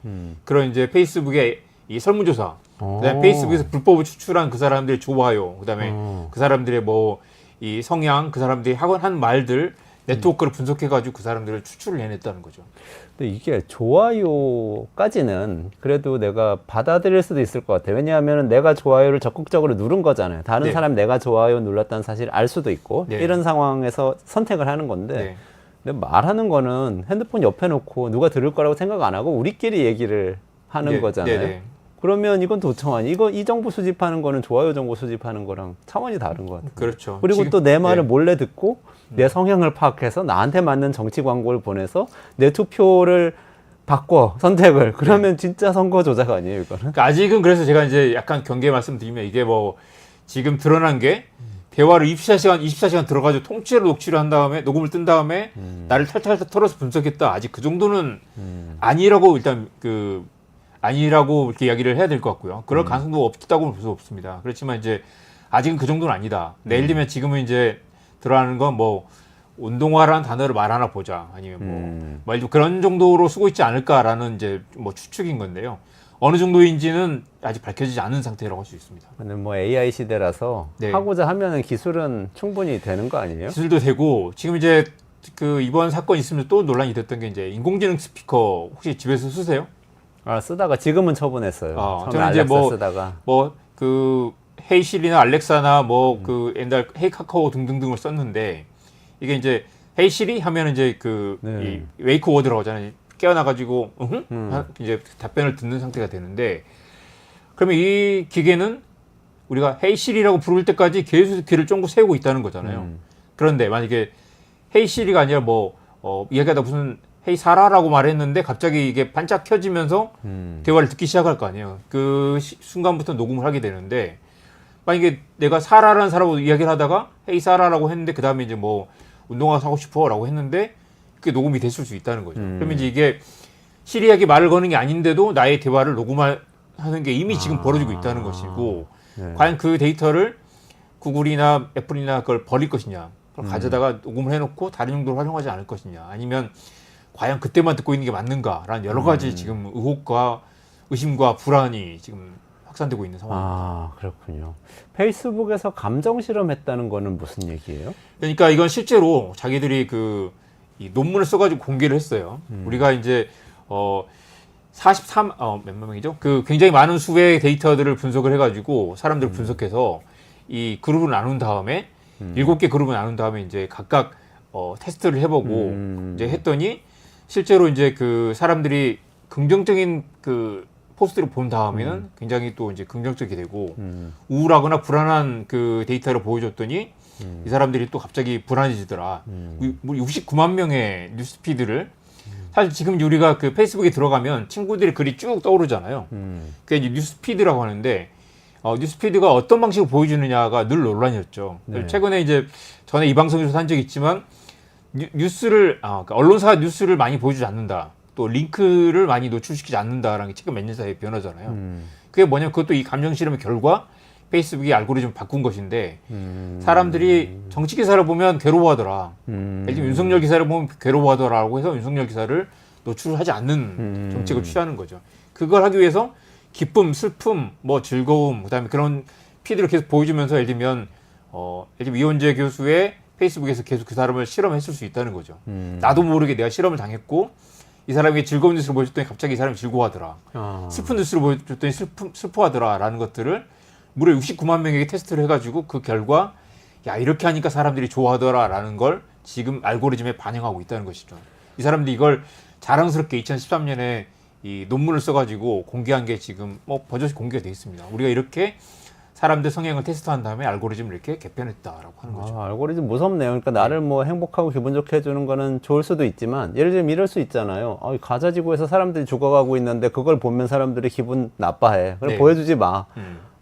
그런 이제 페이스북의 이 설문조사, 그다음에 페이스북에서 불법을 추출한 그 사람들의 좋아요, 그다음에 그 사람들의 뭐 이 성향, 그 사람들이 한 말들 네트워크를 분석해가지고 그 사람들을 추출을 해냈다는 거죠. 근데 이게 좋아요까지는 그래도 내가 받아들일 수도 있을 것 같아요. 왜냐하면 내가 좋아요를 적극적으로 누른 거잖아요. 다른 네. 사람이 내가 좋아요 눌렀다는 사실을 알 수도 있고 네. 이런 상황에서 선택을 하는 건데 네. 근데 말하는 거는 핸드폰 옆에 놓고 누가 들을 거라고 생각 안 하고 우리끼리 얘기를 하는 네. 거잖아요. 네. 네. 그러면 이건 도청하니 이 정보 수집하는 거는 좋아요 정보 수집하는 거랑 차원이 다른 것 같아요. 그렇죠. 그리고 또 내 말을 네. 몰래 듣고 내 성향을 파악해서 나한테 맞는 정치 광고를 보내서 내 투표를 바꿔 선택을 그러면 진짜 선거 조작 아니에요 이거는? 그러니까 아직은 그래서 제가 이제 약간 경계 말씀드리면 이게 뭐 지금 드러난 게 대화를 24시간 들어가지고 통째로 녹취를 한 다음에 녹음을 뜬 다음에 나를 탈탈 털어서 분석했다. 아직 그 정도는 아니라고 일단 아니라고 이렇게 이야기를 해야 될 것 같고요. 그럴 가능성도 없다고는 볼 수 없습니다. 그렇지만 이제 아직은 그 정도는 아니다. 예를 들면 지금은 이제 들어가는 건 뭐 운동화라는 단어를 말 하나 보자. 아니면 뭐 그런 정도로 쓰고 있지 않을까라는 이제 뭐 추측인 건데요. 어느 정도인지는 아직 밝혀지지 않은 상태라고 할 수 있습니다. 근데 뭐 AI 시대라서 네. 하고자 하면은 기술은 충분히 되는 거 아니에요? 기술도 되고 지금 이제 그 이번 사건 있으면서 또 논란이 됐던 게 이제 인공지능 스피커 혹시 집에서 쓰세요? 아, 쓰다가 지금은 처분했어요. 처음에 저는 이제 알렉사 뭐 쓰다가. 그 헤이 시리나 알렉사나 뭐 그 옛날 헤이 카카오 등등등을 썼는데 이게 이제 헤이 시리 하면 이제 그 네. 이 웨이크 워드라고 하잖아요. 깨어나가지고 이제 답변을 듣는 상태가 되는데 그러면 이 기계는 우리가 헤이 시리라고 부를 때까지 계속 귀를 쫑긋 세우고 있다는 거잖아요. 그런데 만약에 헤이 시리가 아니라 이야기하다 무슨 헤이 사라라고 말했는데 갑자기 이게 반짝 켜지면서 대화를 듣기 시작할 거 아니에요. 그 순간부터 녹음을 하게 되는데 만약에 내가 사라라는 사람하고 이야기를 하다가 헤이 사라라고 했는데 그 다음에 이제 뭐 운동화 사고 싶어라고 했는데 그게 녹음이 됐을 수 있다는 거죠. 그러면 이제 이게 시리에게 말을 거는 게 아닌데도 나의 대화를 녹음하는 게 이미 지금 벌어지고 있다는 것이고 네. 과연 그 데이터를 구글이나 애플이나 그걸 버릴 것이냐 그걸 가져다가 녹음을 해놓고 다른 용도로 활용하지 않을 것이냐 아니면 과연 그때만 듣고 있는 게 맞는가라는 여러 가지 지금 의혹과 의심과 불안이 지금 확산되고 있는 상황입니다. 아, 그렇군요. 페이스북에서 감정 실험했다는 거는 무슨 얘기예요? 그러니까 이건 실제로 자기들이 이 논문을 써가지고 공개를 했어요. 우리가 이제 몇 명이죠? 그 굉장히 많은 수의 데이터들을 분석을 해가지고 사람들을 분석해서 이 그룹을 나눈 다음에 7개 그룹을 나눈 다음에 이제 각각 테스트를 해보고 이제 했더니 실제로 이제 그 사람들이 긍정적인 그 포스트를 본 다음에는 굉장히 또 이제 긍정적이 되고 우울하거나 불안한 그 데이터를 보여줬더니 이 사람들이 또 갑자기 불안해지더라. 69만 명의 뉴스피드를 사실 지금 우리가 그 페이스북에 들어가면 친구들의 글이 쭉 떠오르잖아요. 그게 이제 뉴스피드라고 하는데 뉴스피드가 어떤 방식으로 보여주느냐가 늘 논란이었죠. 네. 최근에 이제 전에 이 방송에서 한 적이 있지만 뉴스를 그러니까 언론사가 뉴스를 많이 보여주지 않는다. 또 링크를 많이 노출시키지 않는다라는 게 최근 몇 년 사이에 변화잖아요. 그게 뭐냐면 그것도 이 감정 실험의 결과 페이스북이 알고리즘을 바꾼 것인데 사람들이 정치 기사를 보면 괴로워하더라. 예를 들면 윤석열 기사를 보면 괴로워하더라라고 해서 윤석열 기사를 노출하지 않는 정책을 취하는 거죠. 그걸 하기 위해서 기쁨, 슬픔, 뭐 즐거움, 그다음에 그런 피드를 계속 보여주면서 예를 들면 이원재 교수의 페이스북에서 계속 그 사람을 실험했을 수 있다는 거죠. 나도 모르게 내가 실험을 당했고 이 사람에게 즐거운 뉴스를 보여줬더니 갑자기 이 사람이 즐거워하더라. 슬픈 뉴스를 보여줬더니 슬퍼하더라라는 것들을 무려 69만 명에게 테스트를 해가지고 그 결과 야 이렇게 하니까 사람들이 좋아하더라라는 걸 지금 알고리즘에 반영하고 있다는 것이죠. 이 사람들이 이걸 자랑스럽게 2013년에 이 논문을 써가지고 공개한 게 지금 버젓이 공개가 돼 있습니다. 우리가 이렇게 사람들 성향을 테스트한 다음에 알고리즘을 이렇게 개편했다라고 하는 거죠. 알고리즘 무섭네요. 그러니까 나를 뭐 행복하고 기분 좋게 해주는 거는 좋을 수도 있지만 예를 들면 이럴 수 있잖아요. 가자 지구에서 사람들이 죽어가고 있는데 그걸 보면 사람들이 기분 나빠해. 그럼 네. 보여주지 마.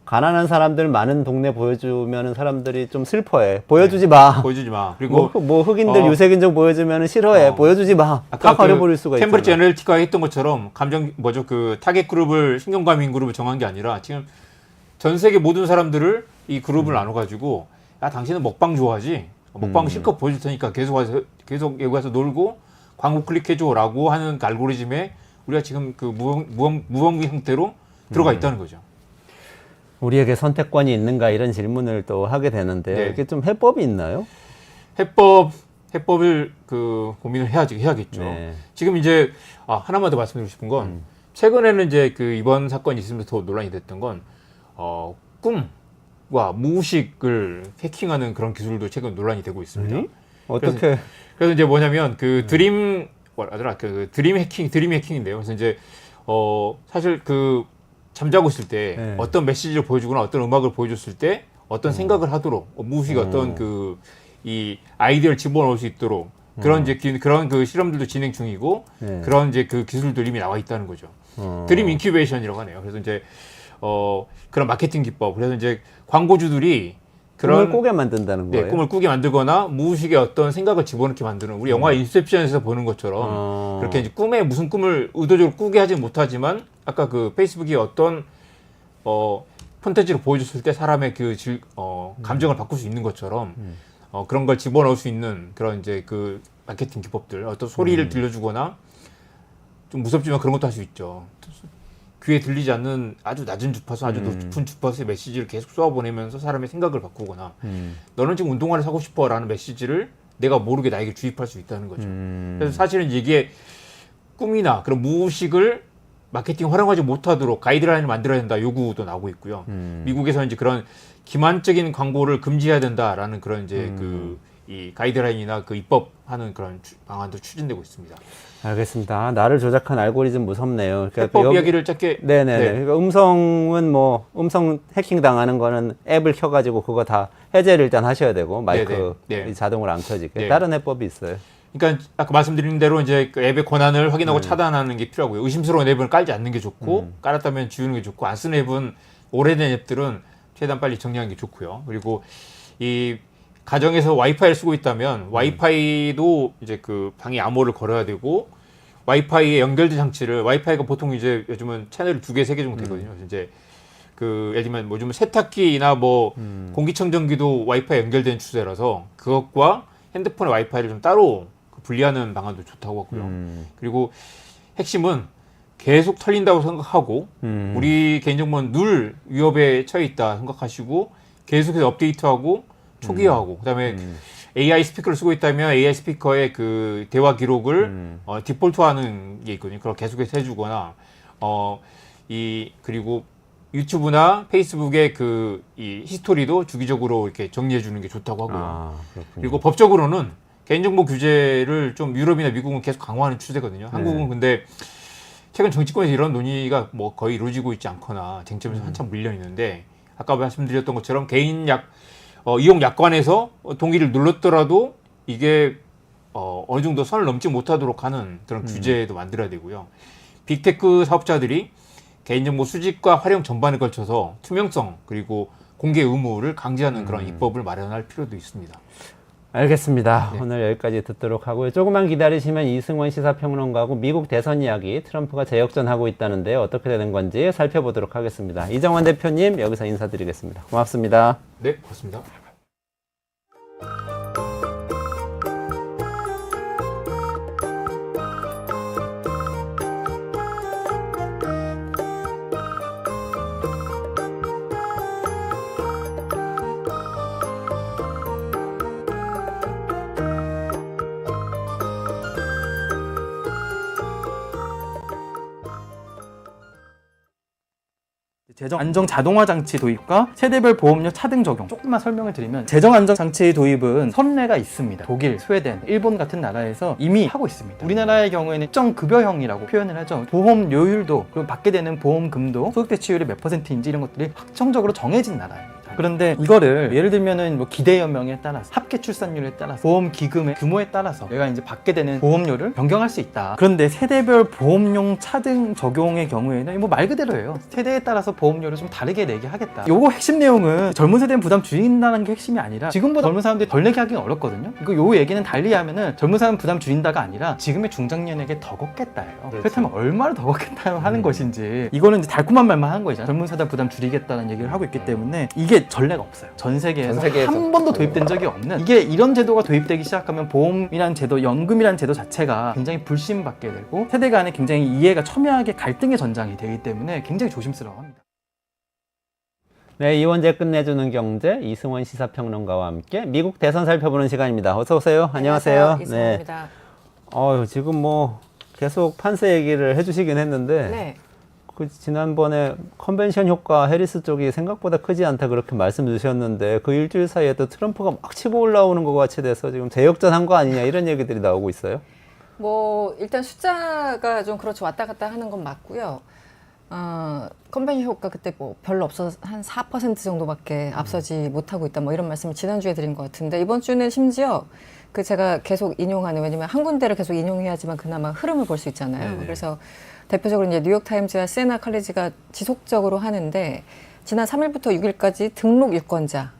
가난한 사람들 많은 동네 보여주면 사람들이 좀 슬퍼해. 보여주지 마. 보여주지 마. 그리고 뭐 흑인들 유색인종 보여주면 싫어해. 보여주지 마. 다 가려버릴 수가 있잖아. 캠브리지 애널리티카가 했던 것처럼 그 타겟 그룹을 신경과민 그룹을 정한 게 아니라 지금 전 세계 모든 사람들을 이 그룹을 나눠가지고 야 당신은 먹방 좋아하지? 먹방 실컷 보여줄 테니까 계속 여기 와서 놀고 광고 클릭해줘라고 하는 그 알고리즘에 우리가 지금 그 무방비 형태로 들어가 있다는 거죠. 우리에게 선택권이 있는가 이런 질문을 또 하게 되는데 네. 이게 좀 해법이 있나요? 해법을 고민을 해야겠죠. 네. 지금 이제 하나만 더 말씀드리고 싶은 건 최근에는 이제 그 이번 사건이 있으면서 더 논란이 됐던 건 꿈과 무의식을 해킹하는 그런 기술도 최근 논란이 되고 있습니다. 어떻게? 그래서 이제 뭐냐면 그 드림 해킹인데요. 그래서 이제 사실 그 잠자고 있을 때 네. 어떤 메시지를 보여주거나 어떤 음악을 보여줬을 때 어떤 생각을 하도록 무의식이 어떤 이 아이디어를 집어넣을 수 있도록 그런 이제 그런 그 실험들도 진행 중이고 네. 그런 이제 그 기술도 이미 나와 있다는 거죠. 드림 인큐베이션이라고 하네요. 그래서 이제 그런 마케팅 기법. 그래서 이제 광고주들이 꿈을 꾸게 만든다는 거예요. 네, 꿈을 꾸게 만들거나 무의식에 어떤 생각을 집어넣게 만드는 우리 영화 인셉션에서 보는 것처럼 그렇게 이제 꿈에 무슨 꿈을 의도적으로 꾸게 하진 못하지만 아까 그 페이스북이 어떤 콘텐츠를 보여줬을 때 사람의 그 감정을 바꿀 수 있는 것처럼 그런 걸 집어넣을 수 있는 그런 이제 그 마케팅 기법들 어떤 소리를 들려주거나 좀 무섭지만 그런 것도 할 수 있죠. 귀에 들리지 않는 아주 낮은 주파수, 아주 높은 주파수의 메시지를 계속 쏘아보내면서 사람의 생각을 바꾸거나 너는 지금 운동화를 사고 싶어 라는 메시지를 내가 모르게 나에게 주입할 수 있다는 거죠. 그래서 사실은 이게 꿈이나 그런 무의식을 마케팅 활용하지 못하도록 가이드라인을 만들어야 된다 요구도 나오고 있고요. 미국에서 이제 그런 기만적인 광고를 금지해야 된다라는 그런 이제 이 가이드라인이나 그 입법하는 그런 방안도 추진되고 있습니다. 알겠습니다. 나를 조작한 알고리즘 무섭네요. 그러니까 해법 이야기를 짧게. 네네. 네. 그러니까 음성은 뭐 음성 해킹 당하는 거는 앱을 켜가지고 그거 다 해제를 일단 하셔야 되고 마이크 네네. 자동으로 안 켜지게. 네. 다른 해법이 있어요. 그러니까 아까 말씀드린 대로 이제 그 앱의 권한을 확인하고 차단하는 게 필요하고요. 의심스러운 앱은 깔지 않는 게 좋고 깔았다면 지우는 게 좋고 안 쓰는 앱은 오래된 앱들은 최대한 빨리 정리하는 게 좋고요. 그리고 이 가정에서 와이파이를 쓰고 있다면 와이파이도 이제 그 방에 암호를 걸어야 되고 와이파이에 연결된 장치를 와이파이가 보통 이제 요즘은 채널이 2개, 3개 정도 되거든요. 그래서 이제 그 예를 들면 뭐 요즘 세탁기나 뭐 공기청정기도 와이파이 연결된 추세라서 그것과 핸드폰의 와이파이를 좀 따로 분리하는 방안도 좋다고 하고요. 그리고 핵심은 계속 털린다고 생각하고 우리 개인정보는 늘 위협에 처해 있다 생각하시고 계속해서 업데이트하고 초기화하고 그다음에 AI 스피커를 쓰고 있다면 AI 스피커의 그 대화 기록을 디폴트화하는 게 있거든요. 그걸 계속해서 해주거나 그리고 유튜브나 페이스북의 그 이 히스토리도 주기적으로 이렇게 정리해 주는 게 좋다고 하고요. 그리고 법적으로는 개인정보 규제를 좀 유럽이나 미국은 계속 강화하는 추세거든요. 한국은 근데 최근 정치권에서 이런 논의가 뭐 거의 이루어지고 있지 않거나 쟁점에서 한참 물려 있는데 아까 말씀드렸던 것처럼 개인 이용 약관에서 동의를 눌렀더라도 이게 어느 정도 선을 넘지 못하도록 하는 그런 규제도 만들어야 되고요. 빅테크 사업자들이 개인정보 수집과 활용 전반에 걸쳐서 투명성 그리고 공개 의무를 강제하는 그런 입법을 마련할 필요도 있습니다. 알겠습니다. 오늘 여기까지 듣도록 하고요. 조금만 기다리시면 이승원 시사평론가하고 미국 대선 이야기 트럼프가 재역전하고 있다는데 어떻게 되는 건지 살펴보도록 하겠습니다. 이정환 대표님 여기서 인사드리겠습니다. 고맙습니다. 네, 고맙습니다. 재정 안정 자동화 장치 도입과 세대별 보험료 차등 적용. 조금만 설명을 드리면 재정 안정 장치 도입은 선례가 있습니다. 독일, 스웨덴, 일본 같은 나라에서 이미 하고 있습니다. 우리나라의 경우에는 일정 급여형이라고 표현을 하죠. 보험료율도 그리고 받게 되는 보험금도 소득 대체율이 몇 %인지 이런 것들이 확정적으로 정해진 나라입니다. 그런데 이거를 예를 들면은 뭐 기대 연명에 따라서 합계 출산율에 따라서 보험 기금의 규모에 따라서 내가 이제 받게 되는 보험료를 변경할 수 있다. 그런데 세대별 보험용 차등 적용의 경우에는 뭐 말 그대로예요. 세대에 따라서 보험료를 좀 다르게 내게 하겠다. 요거 핵심 내용은 젊은 세대는 부담 줄인다는 게 핵심이 아니라 지금보다 젊은 사람들이 덜 내게 하기는 어렵거든요. 이거 요 얘기는 달리 하면은 젊은 사람 부담 줄인다가 아니라 지금의 중장년에게 더 걷겠다예요. 그렇다면 얼마나 더 걷겠다 하는 것인지 이거는 이제 달콤한 말만 하는 거죠. 젊은 세대 부담 줄이겠다는 얘기를 하고 있기 때문에 이게 전례가 없어요. 전 세계에서 한 번도 도입된 적이 없는 이게 이런 제도가 도입되기 시작하면 보험이라는 제도, 연금이라는 제도 자체가 굉장히 불신받게 되고 세대 간에 굉장히 이해가 첨예하게 갈등의 전장이 되기 때문에 굉장히 조심스러워합니다. 네, 이원재 끝내주는 경제 이승원 시사평론가와 함께 미국 대선 살펴보는 시간입니다. 어서 오세요. 안녕하세요. 이승원입니다. 네. 지금 뭐 계속 판세 얘기를 해주시긴 했는데 네. 그 지난번에 컨벤션 효과 해리스 쪽이 생각보다 크지 않다 그렇게 말씀 주셨는데 그 일주일 사이에 또 트럼프가 막 치고 올라오는 것 같이 돼서 지금 재역전한 거 아니냐 이런 얘기들이 나오고 있어요. 뭐 일단 숫자가 좀 그렇죠. 왔다 갔다 하는 건 맞고요. 컨벤션 효과 그때 뭐 별로 없어서 한 4% 정도밖에 앞서지 못하고 있다. 뭐 이런 말씀을 지난주에 드린 것 같은데 이번 주는 심지어 그 제가 계속 인용하는 왜냐면 한 군데를 계속 인용해야지만 그나마 흐름을 볼 수 있잖아요. 그래서 대표적으로 이제 뉴욕타임즈와 세나 칼리지가 지속적으로 하는데 지난 3일부터 6일까지 등록 유권자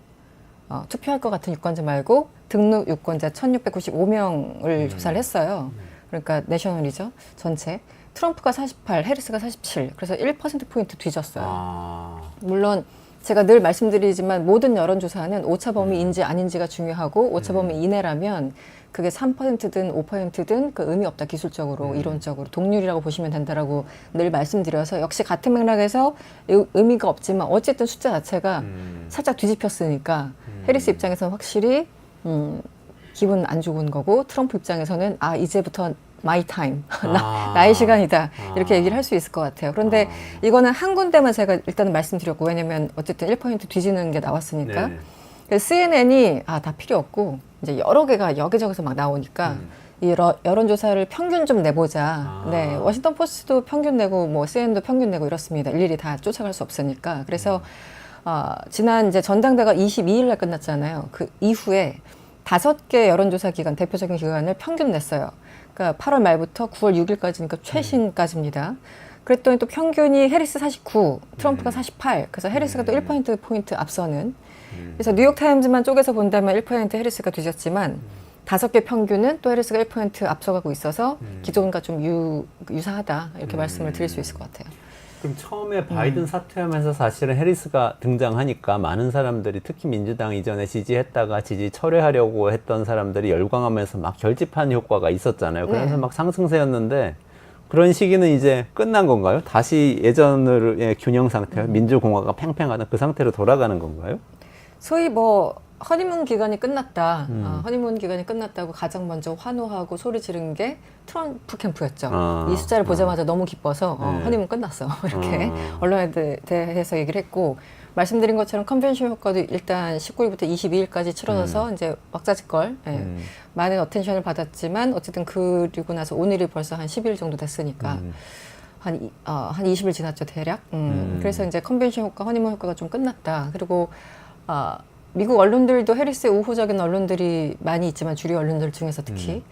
투표할 것 같은 유권자 말고 등록 유권자 1695명을 조사를 했어요. 그러니까 내셔널이죠. 전체. 트럼프가 48, 해리스가 47. 그래서 1%포인트 뒤졌어요. 물론 제가 늘 말씀드리지만 모든 여론조사는 오차 범위인지 아닌지가 중요하고 오차 범위 이내라면 그게 3%든 5%든 그 의미 없다. 기술적으로, 이론적으로. 동률이라고 보시면 된다라고 늘 말씀드려서 역시 같은 맥락에서 의미가 없지만 어쨌든 숫자 자체가 살짝 뒤집혔으니까 해리스 입장에서는 확실히 기분 안 좋은 거고 트럼프 입장에서는 아 이제부터 마이 타임 아. 나의 시간이다 이렇게 아. 얘기를 할 수 있을 것 같아요. 그런데 이거는 한 군데만 제가 일단은 말씀드렸고 왜냐면 어쨌든 1% 뒤지는 게 나왔으니까 네. 그래서 CNN이 아 다 필요 없고 이제 여러 개가 여기저기서 막 나오니까 이 여론조사를 평균 좀 내보자. 아. 네, 워싱턴 포스트도 평균 내고 뭐 CNN도 평균 내고 이렇습니다. 일일이 다 쫓아갈 수 없으니까. 그래서 지난 이제 전당대가 22일 날 끝났잖아요. 그 이후에 5개 여론조사 기관 대표적인 기관을 평균 냈어요. 그러니까 8월 말부터 9월 6일까지니까 최신까지입니다. 그랬더니 또 평균이 해리스 49, 트럼프가 48. 그래서 해리스가 또 1%포인트 앞서는. 그래서 뉴욕타임즈만 쪼개서 본다면 1% 해리스가 뒤졌지만 5개 평균은 또 해리스가 1% 앞서가고 있어서 기존과 좀 유사하다 이렇게 말씀을 드릴 수 있을 것 같아요. 그럼 처음에 바이든 사퇴하면서 사실은 해리스가 등장하니까 많은 사람들이 특히 민주당 이전에 지지했다가 지지 철회하려고 했던 사람들이 열광하면서 막 결집한 효과가 있었잖아요. 그래서 네. 막 상승세였는데 그런 시기는 이제 끝난 건가요? 다시 예전의 균형 상태, 민주공화가 팽팽하던 그 상태로 돌아가는 건가요? 소위 뭐 허니문 기간이 끝났다. 허니문 기간이 끝났다고 가장 먼저 환호하고 소리 지른 게 트럼프 캠프였죠. 이 숫자를 보자마자 너무 기뻐서 네. 허니문 끝났어. 이렇게 언론에 대해서 얘기를 했고 말씀드린 것처럼 컨벤션 효과도 일단 19일부터 22일까지 치러져서 이제 왁자지껄 많은 어텐션을 받았지만 어쨌든 그리고 나서 오늘이 벌써 한 10일 정도 됐으니까 한 20일 지났죠 대략. 그래서 이제 컨벤션 효과, 허니문 효과가 좀 끝났다. 그리고 미국 언론들도 해리스의 우호적인 언론들이 많이 있지만 주류 언론들 중에서 특히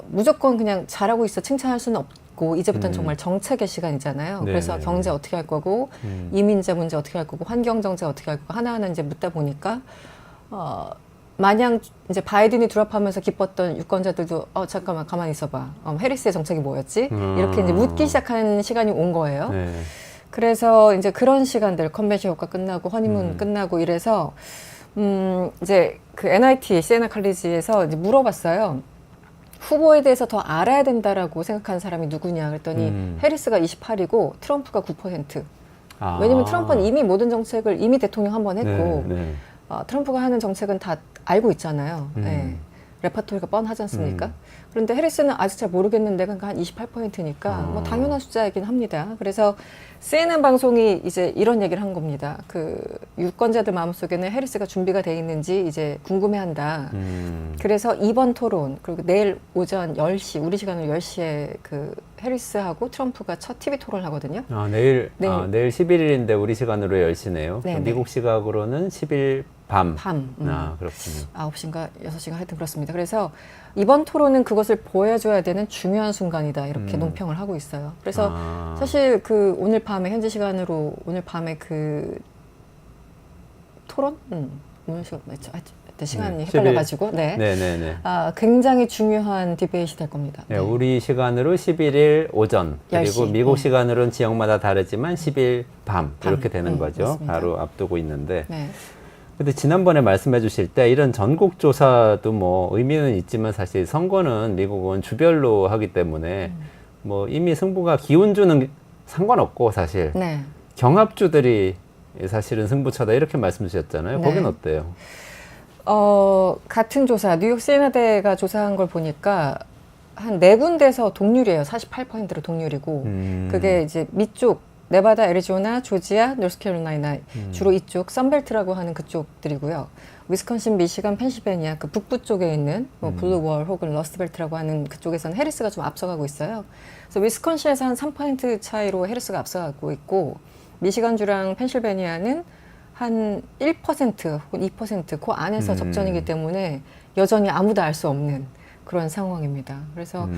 무조건 그냥 잘하고 있어 칭찬할 수는 없고 이제부터는 정말 정책의 시간이잖아요. 네. 그래서 경제 어떻게 할 거고 이민자 문제 어떻게 할 거고 환경 정책 어떻게 할 거고 하나하나 이제 묻다 보니까 마냥 이제 바이든이 드랍하면서 기뻤던 유권자들도 잠깐만 가만히 있어봐. 해리스의 정책이 뭐였지? 이렇게 이제 묻기 시작하는 시간이 온 거예요. 네. 그래서 이제 그런 시간들 컨벤션 효과 끝나고 허니문 끝나고 이래서 이제 그 NIT 시에나 칼리지에서 이제 물어봤어요. 후보에 대해서 더 알아야 된다라고 생각하는 사람이 누구냐 그랬더니 해리스가 28이고 트럼프가 9%. 왜냐면 트럼프는 이미 모든 정책을 이미 대통령 한 번 했고 트럼프가 하는 정책은 다 알고 있잖아요. 네. 레파토리가 뻔하지 않습니까? 그런데 해리스는 아직 잘 모르겠는데 그러니까 한 28%니까 뭐 당연한 숫자이긴 합니다. 그래서 CNN 방송이 이제 이런 얘기를 한 겁니다. 그 유권자들 마음속에는 해리스가 준비가 돼 있는지 이제 궁금해한다. 그래서 이번 토론 그리고 내일 오전 10시 우리 시간으로 10시에 그 해리스하고 트럼프가 첫 TV 토론을 하거든요. 내일 네. 내일 11일인데 우리 시간으로 10시네요. 네, 미국 시각으로는 10일 밤. 밤. 그렇군요. 9시인가 6시인가 하여튼 그렇습니다. 그래서 이번 토론은 그것을 보여줘야 되는 중요한 순간이다. 이렇게 논평을 하고 있어요. 그래서 사실 그 오늘 밤에 현지 시간으로 오늘 밤에 그 토론? 오늘 시간 맞죠? 시간이 헷갈려가지고 네네네. 굉장히 중요한 디베이트 될 겁니다. 네, 우리 시간으로 11일 오전 그리고 10시. 미국 시간으로는 지역마다 다르지만 10일 밤 이렇게 되는 거죠. 맞습니다. 바로 앞두고 있는데 네. 근데 지난번에 말씀해 주실 때 이런 전국 조사도 뭐 의미는 있지만 사실 선거는 미국은 주별로 하기 때문에 뭐 이미 승부가 기운주는 상관없고 사실 네. 경합주들이 사실은 승부처다 이렇게 말씀 주셨잖아요. 네. 거긴 어때요? 같은 조사, 뉴욕 시에나대가 조사한 걸 보니까 한 4군데에서 동률이에요. 48%로 동률이고 그게 이제 밑쪽 네바다, 애리조나, 조지아, 노스캐롤라이나 주로 이쪽 선벨트라고 하는 그쪽들이고요. 위스콘신, 미시간, 펜실베니아 그 북부 쪽에 있는 뭐 블루월 혹은 러스트벨트라고 하는 그쪽에서는 해리스가 좀 앞서가고 있어요. 그래서 위스콘신에서 한 3% 차이로 해리스가 앞서가고 있고 미시간주랑 펜실베니아는 한 1% 혹은 2% 그 안에서 접전이기 때문에 여전히 아무도 알 수 없는 그런 상황입니다. 그래서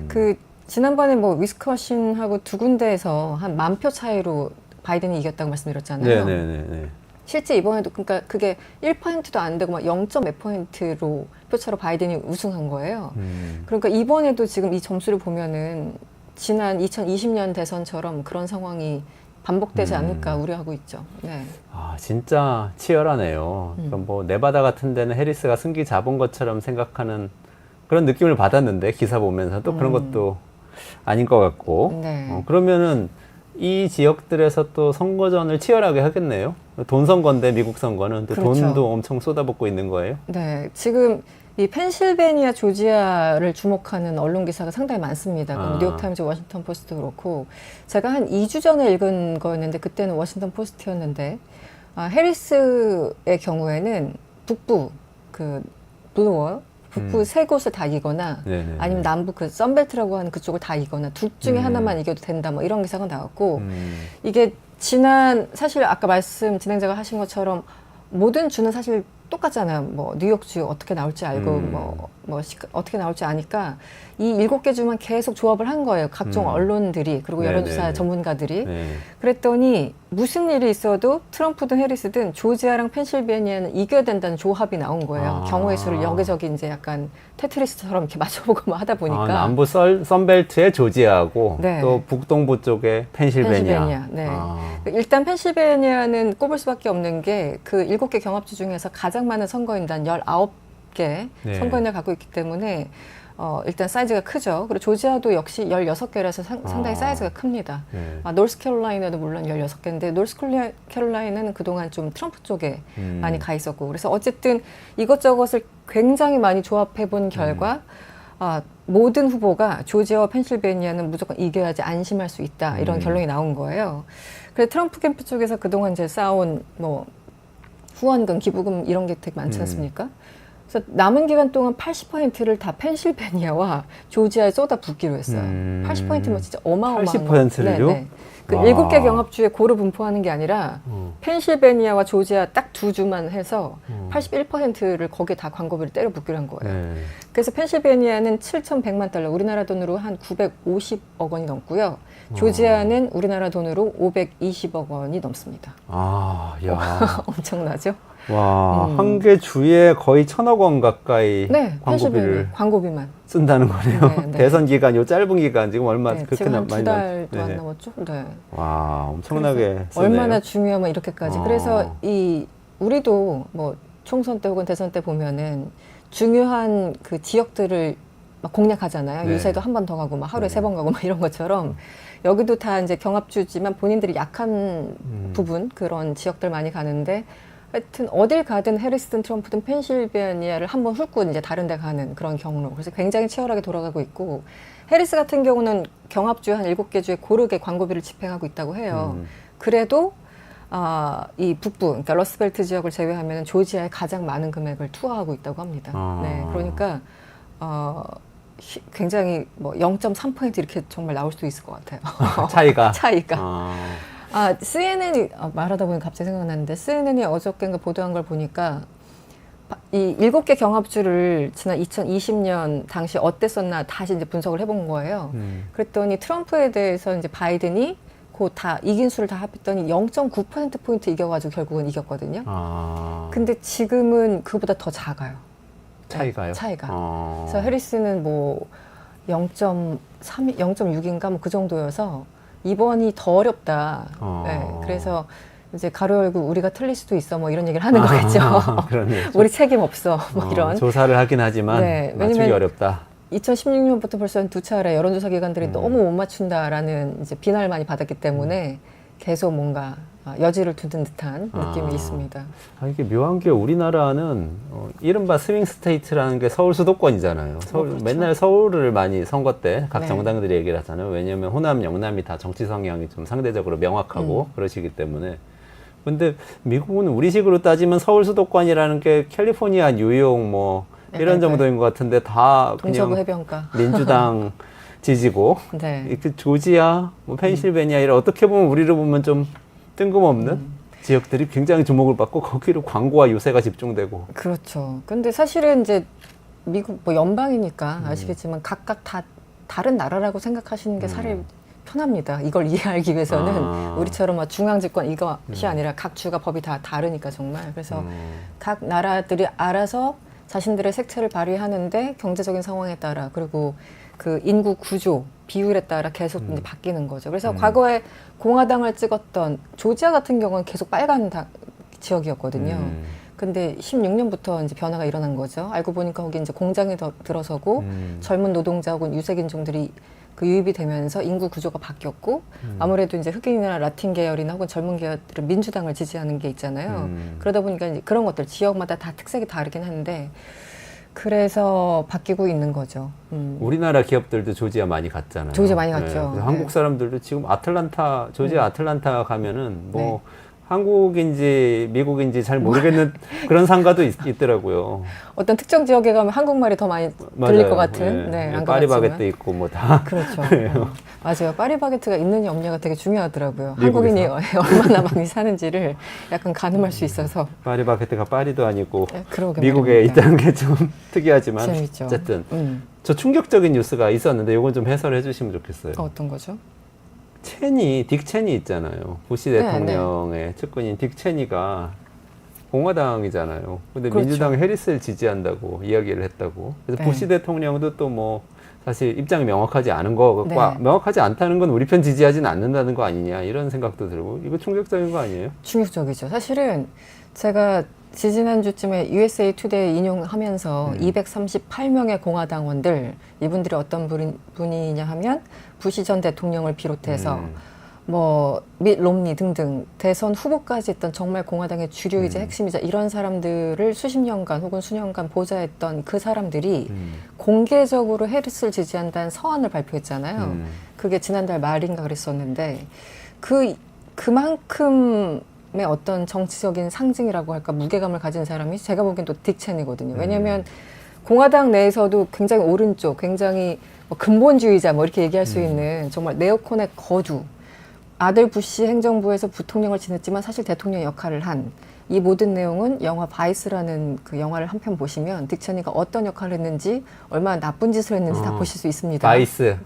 그 지난번에 뭐 위스콘신하고 2군데에서 한 10,000표 차이로 바이든이 이겼다고 말씀드렸잖아요. 네네네. 실제 이번에도 그러니까 그게 1%도 안 되고 막 0.몇 포인트로 표차로 바이든이 우승한 거예요. 그러니까 이번에도 지금 이 점수를 보면은 지난 2020년 대선처럼 그런 상황이 반복되지 않을까 우려하고 있죠. 네. 진짜 치열하네요. 그러니까 뭐 네바다 같은 데는 해리스가 승기 잡은 것처럼 생각하는 그런 느낌을 받았는데 기사 보면서 또 그런 것도 아닌 것 같고. 네. 그러면은 이 지역들에서 또 선거전을 치열하게 하겠네요. 돈 선거인데 미국 선거는 또 그렇죠. 돈도 엄청 쏟아붓고 있는 거예요. 네. 지금 이 펜실베니아, 조지아를 주목하는 언론 기사가 상당히 많습니다. 그럼 뉴욕타임즈, 워싱턴 포스트도 그렇고 제가 한 2주 전에 읽은 거였는데 그때는 워싱턴 포스트였는데 해리스의 경우에는 북부 그 블루월 북부 세 곳을 다 이거나 네네. 아니면 남부 그 썬벨트라고 하는 그쪽을 다 이거나 둘 중에 하나만 이겨도 된다 뭐 이런 기사가 나왔고 이게 사실 아까 진행자가 하신 것처럼 모든 주는 사실 똑같잖아요. 뭐 뉴욕주 어떻게 나올지 알고 어떻게 나올지 아니까 이 7개 주만 계속 조합을 한 거예요. 각종 언론들이 그리고 여론조사 네네네. 전문가들이. 네. 그랬더니 무슨 일이 있어도 트럼프든 해리스든 조지아랑 펜실베니아는 이겨야 된다는 조합이 나온 거예요. 경우의 수를 여기저기 이제 약간 테트리스처럼 이렇게 맞춰보고 뭐 하다 보니까. 남부 썬벨트의 조지아하고 네. 또 북동부 쪽에 펜실베니아. 네. 일단 펜실베니아는 꼽을 수밖에 없는 게 그 7개 경합주 중에서 가장 많은 선거인단 19개 네. 선거인을 갖고 있기 때문에 일단 사이즈가 크죠. 그리고 조지아도 역시 16개라서 상당히 사이즈가 큽니다. 네. 노스캐롤라이나도 물론 16개인데 노스캐롤라이나는 그동안 좀 트럼프 쪽에 많이 가 있었고 그래서 어쨌든 이것저것을 굉장히 많이 조합해 본 결과 모든 후보가 조지아와 펜실베니아는 무조건 이겨야지 안심할 수 있다 이런 결론이 나온 거예요. 그래서 트럼프 캠프 쪽에서 그동안 이제 쌓아온 뭐 후원금, 기부금 이런 게 되게 많지 않습니까? 그래서 남은 기간 동안 80%를 다 펜실베니아와 조지아에 쏟아붓기로 했어요. 80%면 진짜 어마어마한 80%를요? 네네. 그 와. 7개 경합주에 고루 분포하는 게 아니라 펜실베니아와 조지아 딱 2주만 해서 81%를 거기에 다 광고비를 때려 붓기로 한 거예요. 네. 그래서 펜실베니아는 7,100만 달러, 우리나라 돈으로 한 950억 원이 넘고요. 조지아는 우리나라 돈으로 520억 원이 넘습니다. 야. 엄청나죠? 와, 한 개 주에 거의 1,000억 원 가까이 네, 광고비를 펜실베니아 광고비만. 쓴다는 거네요. 네, 네. 대선 기간, 요 짧은 기간 지금 얼마 네, 그렇게 지금 한 많이 2달도 안 네네. 남았죠? 네. 와, 엄청나게 그래서 쓰네요. 얼마나 중요하면 이렇게까지. 어. 그래서 우리도 뭐 총선 때 혹은 대선 때 보면은 중요한 그 지역들을 막 공략하잖아요. 네. 유세도 한 번 더 가고 막 하루에 네. 3번 가고 막 이런 것처럼 여기도 다 이제 경합주지만 본인들이 약한 부분 그런 지역들 많이 가는데 하여튼 어딜 가든 해리스든 트럼프든 펜실베니아를 한번 훑고 이제 다른 데 가는 그런 경로. 그래서 굉장히 치열하게 돌아가고 있고 해리스 같은 경우는 경합주 한 7개 주에 고르게 광고비를 집행하고 있다고 해요. 그래도 이 북부, 그러니까 러스벨트 지역을 제외하면 조지아에 가장 많은 금액을 투하하고 있다고 합니다. 네, 그러니까 굉장히 뭐 0.3% 이렇게 정말 나올 수도 있을 것 같아요. 차이가. 차이가. CNN이 말하다 보니 갑자기 생각났는데 CNN이 어저께인가 보도한 걸 보니까 이 7개 경합주를 지난 2020년 당시 어땠었나 다시 이제 분석을 해본 거예요. 그랬더니 트럼프에 대해서 이제 바이든이 그 다 이긴 수를 다 합했더니 0.9%포인트 이겨가지고 결국은 이겼거든요. 근데 지금은 그보다 더 작아요. 차이가요? 네, 차이가. 그래서 해리스는 뭐 0.3, 0.6인가 뭐 그 정도여서 이번이 더 어렵다. 네, 그래서 이제 가로 열고 우리가 틀릴 수도 있어 뭐 이런 얘기를 하는 거겠죠. 그러네요. 우리 책임 없어 뭐 이런. 조사를 하긴 하지만 네, 맞추기 왜냐면 어렵다. 2016년부터 벌써 한 2차례 여론조사 기관들이 너무 못 맞춘다라는 이제 비난을 많이 받았기 때문에 계속 뭔가 여지를 두는 듯한 느낌이 있습니다. 이게 묘한 게 우리나라는 이른바 스윙 스테이트라는 게 서울 수도권이잖아요. 그렇죠. 맨날 서울을 많이 선거 때 각 네. 정당들이 얘기를 하잖아요. 왜냐하면 호남, 영남이 다 정치 성향이 좀 상대적으로 명확하고 그러시기 때문에. 근데 미국은 우리식으로 따지면 서울 수도권이라는 게 캘리포니아, 뉴욕 뭐 이런 네, 정도인 것 같은데 다 동서부 그냥 해변가. 민주당 지지고 네. 그 조지아, 뭐 펜실베니아 이런 어떻게 보면 우리로 보면 좀 뜬금없는 지역들이 굉장히 주목을 받고 거기로 광고와 유세가 집중되고. 그렇죠. 근데 사실은 이제 미국 뭐 연방이니까 아시겠지만 각각 다 다른 나라라고 생각하시는 게 사실 편합니다. 이걸 이해하기 위해서는 우리처럼 막 중앙 집권 이것이 아니라 각 주가 법이 다 다르니까 정말. 그래서 각 나라들이 알아서 자신들의 색채를 발휘하는데 경제적인 상황에 따라 그리고 그 인구 구조 비율에 따라 계속 이제 바뀌는 거죠. 그래서 과거에 공화당을 찍었던 조지아 같은 경우는 계속 빨간 지역이었거든요. 근데 16년부터 이제 변화가 일어난 거죠. 알고 보니까 거기 이제 공장이 들어서고 젊은 노동자 혹은 유색인종들이 그 유입이 되면서 인구 구조가 바뀌었고 아무래도 이제 흑인이나 라틴 계열이나 혹은 젊은 계열들은 민주당을 지지하는 게 있잖아요. 그러다 보니까 이제 그런 것들 지역마다 다 특색이 다르긴 한데 그래서 바뀌고 있는 거죠. 우리나라 기업들도 조지아 많이 갔잖아요. 조지아 많이 갔죠. 그래서 한국 네. 사람들도 지금 아틀란타, 조지아 아틀란타 가면은 뭐 네. 한국인지 미국인지 잘 모르겠는 그런 상가도 있더라고요. 어떤 특정 지역에 가면 한국말이 더 많이 들릴 맞아요. 것 같은. 네, 안 파리바게뜨 가봤지만. 있고 뭐 다. 그렇죠. 맞아요. 파리바게트가 있느냐 없느냐가 되게 중요하더라고요. 미국에서? 한국인이 얼마나 많이 사는지를 약간 가늠할 수 있어서. 파리바게뜨가 파리도 아니고 네, 그러게 미국에 말입니다. 있다는 게 좀 특이하지만 재밌죠. 어쨌든 음. 저 충격적인 뉴스가 있었는데 이건 좀 해설해 주시면 좋겠어요. 어떤 거죠? 딕 체니 있잖아요. 부시 네, 대통령의 측근인 딕 체니가 공화당이잖아요. 근데 그렇죠. 민주당이 해리스를 지지한다고 이야기를 했다고. 그래서 네. 부시 대통령도 또 뭐 사실 입장이 명확하지 않은 거, 네. 명확하지 않다는 건 우리 편 지지하지는 않는다는 거 아니냐 이런 생각도 들고 이거 충격적인 거 아니에요? 충격적이죠. 사실은 제가 지지난주쯤에 USA 투데이 인용하면서 238명의 공화당원들, 이분들이 어떤 분이냐 하면 부시 전 대통령을 비롯해서 뭐 밋 롬니 등등 대선 후보까지 했던 정말 공화당의 주류이자 핵심이자 이런 사람들을 수십 년간 혹은 수년간 보좌했던 그 사람들이 공개적으로 해리스를 지지한다는 서한을 발표했잖아요. 그게 지난달 말인가 그랬었는데 그만큼의 어떤 정치적인 상징이라고 할까 무게감을 가진 사람이 제가 보기엔 또 딕 체니거든요. 왜냐하면 공화당 내에서도 굉장히 오른쪽, 굉장히 뭐 근본주의자 뭐 이렇게 얘기할 수 있는 정말 네오콘의 거두, 아들 부시 행정부에서 부통령을 지냈지만 사실 대통령 역할을 한 이 모든 내용은 영화 바이스라는 그 영화를 한 편 보시면 딕 체니가 어떤 역할을 했는지 얼마나 나쁜 짓을 했는지 다 보실 수 있습니다.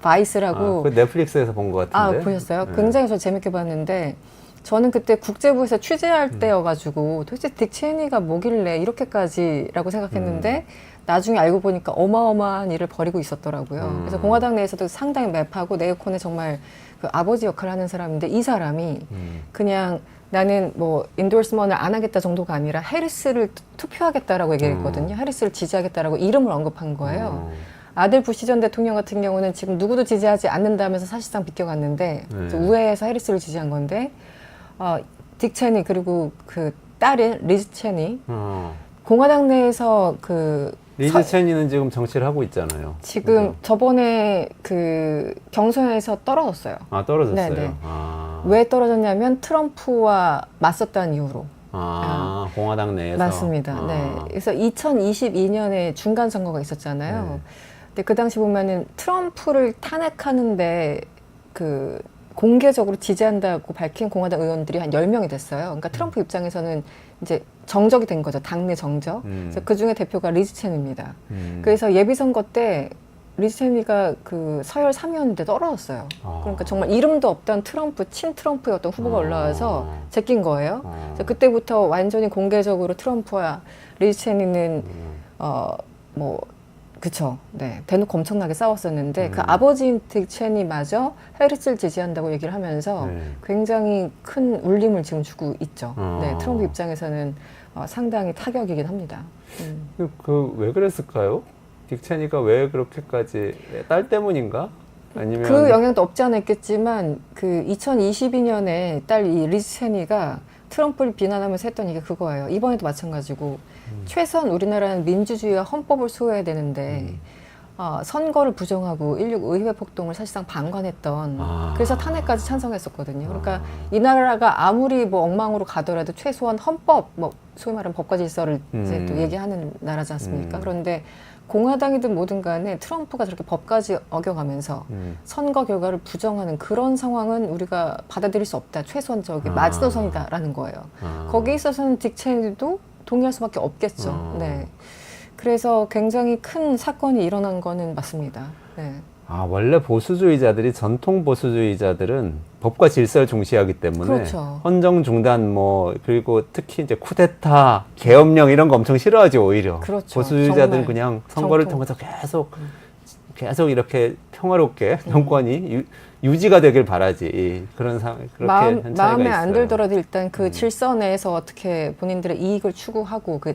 바이스라고. 그 넷플릭스에서 본 것 같은데. 보셨어요? 굉장히 저 재밌게 봤는데 저는 그때 국제부에서 취재할 때여가지고 도대체 딕 체니가 뭐길래 이렇게까지라고 생각했는데 나중에 알고 보니까 어마어마한 일을 벌이고 있었더라고요. 그래서 공화당 내에서도 상당히 맵하고 네오콘의 정말 그 아버지 역할을 하는 사람인데 이 사람이 그냥 나는 뭐 인도스먼을 안 하겠다 정도가 아니라 해리스를 투표하겠다라고 얘기했거든요. 해리스를 지지하겠다라고 이름을 언급한 거예요. 아들 부시 전 대통령 같은 경우는 지금 누구도 지지하지 않는다면서 사실상 비껴갔는데 우회해서 해리스를 지지한 건데 딕 체니 그리고 그 딸인 리즈 체니 공화당 내에서 리즈 체니는 지금 정치를 하고 있잖아요. 지금 저번에 그 경선에서 떨어졌어요. 아, 떨어졌어요? 네네. 왜 떨어졌냐면 트럼프와 맞섰다는 이유로. 공화당 내에서? 맞습니다. 네. 그래서 2022년에 중간 선거가 있었잖아요. 근데 그 당시 보면은 트럼프를 탄핵하는데 그 공개적으로 지지한다고 밝힌 공화당 의원들이 한 10명이 됐어요. 그러니까 트럼프 입장에서는 이제 정적이 된 거죠. 당내 정적. 그래서 그 중에 대표가 리즈 체니입니다. 그래서 예비선거 때 리즈 체니가 그 서열 3위였는데 떨어졌어요. 그러니까 정말 이름도 없던 트럼프, 친 트럼프의 어떤 후보가 올라와서 제낀 거예요. 그래서 그때부터 완전히 공개적으로 트럼프와 리즈 체니는 그쵸. 네. 대놓고 엄청나게 싸웠었는데 그 아버지인 딕 체니마저 해리스를 지지한다고 얘기를 하면서 굉장히 큰 울림을 지금 주고 있죠. 네. 트럼프 입장에서는 상당히 타격이긴 합니다. 왜 그랬을까요? 딕 체니가 왜 그렇게까지 딸 때문인가? 아니면 그 영향도 없지 않아 있겠지만 그 2022년에 딸 이 리즈 체니가 트럼프를 비난하면서 했던 얘기가 그거예요. 이번에도 마찬가지고 최소한 우리나라는 민주주의와 헌법을 수호해야 되는데 선거를 부정하고 의회 폭동을 사실상 방관했던 그래서 탄핵까지 찬성했었거든요. 그러니까 이 나라가 아무리 뭐 엉망으로 가더라도 최소한 헌법, 뭐 소위 말하는 법과 질서를 이제 또 얘기하는 나라지 않습니까? 그런데 공화당이든 뭐든 간에 트럼프가 저렇게 법까지 어겨가면서 선거 결과를 부정하는 그런 상황은 우리가 받아들일 수 없다. 최소한 저기 마지노선이다라는 거예요. 거기에 있어서는 딕 체니도 동의할 수밖에 없겠죠. 네. 그래서 굉장히 큰 사건이 일어난 거는 맞습니다. 네. 원래 보수주의자들이 전통 보수주의자들은 법과 질서를 중시하기 때문에 그렇죠. 헌정 중단 그리고 특히 이제 쿠데타, 계엄령 이런 거 엄청 싫어하죠, 오히려. 그렇죠. 보수주의자들은 정말 그냥 선거를 정통. 통해서 계속 이렇게 평화롭게 정권이 유지가 되길 바라지. 그런 상황 그렇게 한 차이가 마음에 있어요. 안 들더라도 일단 그 질서 내에서 어떻게 본인들의 이익을 추구하고 그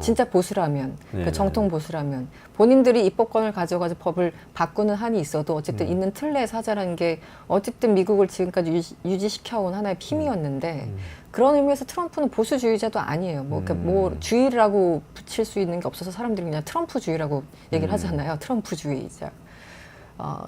진짜 보수라면 네네. 그 정통 보수라면 본인들이 입법권을 가져가서 법을 바꾸는 한이 있어도 어쨌든 있는 틀 내에서 하자라는 게 어쨌든 미국을 지금까지 유지시켜온 하나의 힘이었는데 그런 의미에서 트럼프는 보수주의자도 아니에요. 뭐 주의라고 붙일 수 있는 게 없어서 사람들이 그냥 트럼프주의라고 얘기를 하잖아요. 트럼프주의자.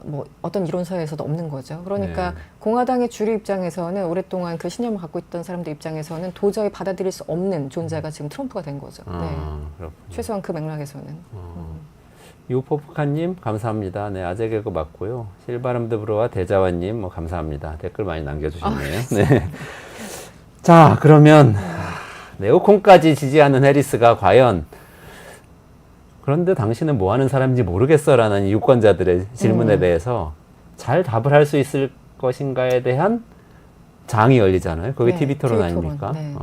뭐 어떤 이론서에서도 없는 거죠. 그러니까 네. 공화당의 주류 입장에서는 오랫동안 그 신념을 갖고 있던 사람들 입장에서는 도저히 받아들일 수 없는 존재가 지금 트럼프가 된 거죠. 네. 그렇군요. 최소한 그 맥락에서는. 유포프카님 감사합니다. 네, 아재 개그 맞고요. 실바람드브로와 대자완님 뭐 감사합니다. 댓글 많이 남겨주셨네요. 네. 자, 그러면 네오콘까지 지지하는 해리스가 과연 그런데 당신은 뭐 하는 사람인지 모르겠어라는 유권자들의 질문에 대해서 잘 답을 할 수 있을 것인가에 대한 장이 열리잖아요. 그게 네, TV 토론 TV 토론. 아닙니까? 네.